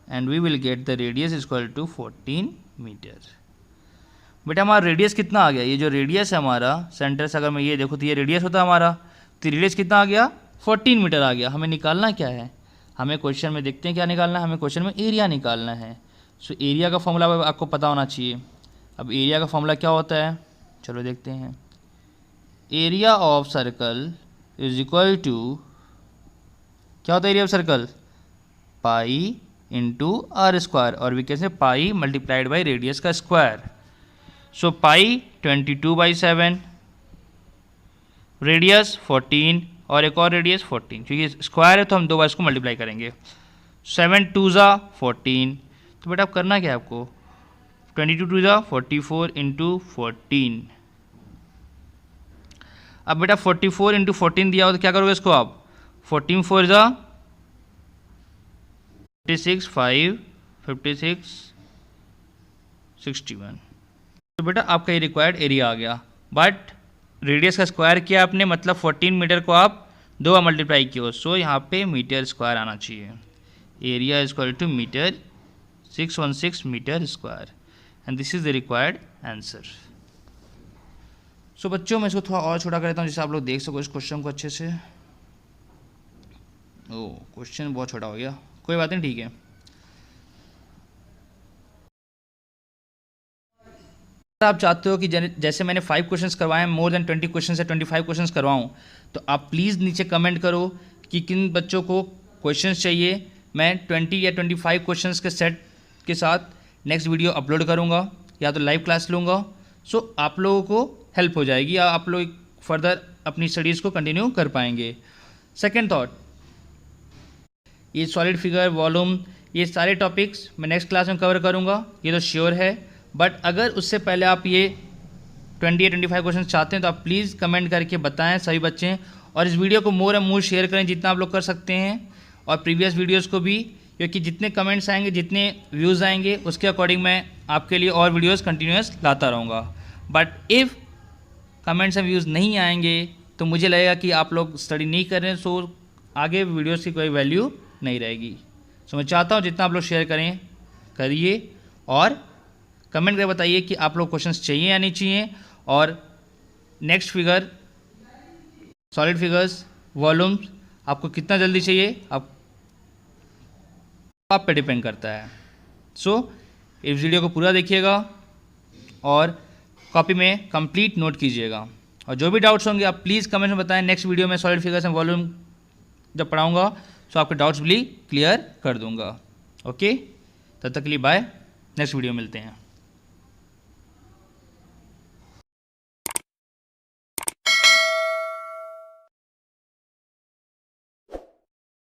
and we will get the radius is equal to 14 metre. बेटा हमारा रेडियस कितना आ गया, ये जो रेडियस है हमारा सेंटर से अगर मैं ये देखूँ तो ये रेडियस होता है हमारा, तो रेडियस कितना आ गया, 14 मीटर आ गया। हमें निकालना क्या है, हमें क्वेश्चन में देखते हैं क्या निकालना है, हमें क्वेश्चन में एरिया निकालना है। सो एरिया का फॉर्मूला आपको पता होना चाहिए। अब एरिया का फॉर्मूला क्या होता है, चलो देखते हैं। Area of circle is equal to, क्या होता है area of circle, pi into are square, और भी कैसे, पाई मल्टीप्लाइड बाई रेडियस का स्क्वायर। सो पाई 22/7, रेडियस 14 और एक और रेडियस 14, क्योंकि स्क्वायर है तो हम 2 बार इसको मल्टीप्लाई करेंगे। 7 2 ज़ा 14। तो बेटा अब करना क्या है आपको, 22 2 ज़ा 44 इंटू 14। अब बेटा 44 इंटू 14 दिया हो तो क्या करोगे इसको आप, 14 4 ज़ा 56 5 56 61। तो बेटा आपका ये रिक्वायर्ड एरिया आ गया। बट रेडियस का स्क्वायर किया आपने, मतलब 14 मीटर को आप 2 बार मल्टीप्लाई किया, सो यहाँ पे मीटर स्क्वायर आना चाहिए। Area is equal to metre, 616 metre square, and this is the required answer. So बच्चों मैं इसको थोड़ा और छोटा कर देता हूँ जिससे आप लोग देख सको इस क्वेश्चन को अच्छे से। ओ क्वेश्चन बहुत छोटा हो गया, कोई बात नहीं, ठीक है। अगर आप चाहते हो कि जैसे मैंने 5 क्वेश्चंस करवाए हैं, मोर देन 20 क्वेश्चन या 25 क्वेश्चंस करवाऊँ, तो आप प्लीज़ नीचे कमेंट करो कि किन बच्चों को क्वेश्चंस चाहिए। मैं 20 या 25 क्वेश्चंस के सेट के साथ नेक्स्ट वीडियो अपलोड करूँगा या तो लाइव क्लास लूँगा। सो आप लोगों को हेल्प हो जाएगी या आप लोग फर्दर अपनी स्टडीज़ को कंटिन्यू कर पाएंगे। सेकेंड थॉट, ये सॉलिड फिगर, वॉल्यूम, ये सारे टॉपिक्स मैं नेक्स्ट क्लास में कवर करूँगा, ये तो श्योर है। बट अगर उससे पहले आप ये 20 या 25 क्वेश्चन चाहते हैं तो आप प्लीज़ कमेंट करके बताएं सभी बच्चे, और इस वीडियो को मोर एंड मोर शेयर करें जितना आप लोग कर सकते हैं, और प्रीवियस वीडियोस को भी, क्योंकि जितने कमेंट्स आएंगे, जितने व्यूज़ आएंगे, उसके अकॉर्डिंग मैं आपके लिए और वीडियोस कंटिन्यूस लाता रहूँगा। But if comments and views नहीं आएंगे तो मुझे लगेगा कि आप लोग स्टडी नहीं कर रहे हैं, सो आगे वीडियोज़ की कोई वैल्यू नहीं रहेगी। सो मैं चाहता हूँ जितना आप लोग शेयर करें करिए, और कमेंट करके बताइए कि आप लोग क्वेश्चंस चाहिए या नहीं चाहिए, और next figure, solid figures, volumes आपको कितना जल्दी चाहिए आप पे डिपेंड करता है। सो इस वीडियो को पूरा देखिएगा और कॉपी में कंप्लीट नोट कीजिएगा, और जो भी डाउट्स होंगे आप प्लीज़ कमेंट में बताएं। नेक्स्ट वीडियो में सॉलिड फिगर्स एंड वॉल्यूम जब पढ़ाऊँगा तो आपके डाउट्स भी क्लियर कर दूँगा। ओके, तब तक के लिए बाय, नेक्स्ट वीडियो मिलते हैं।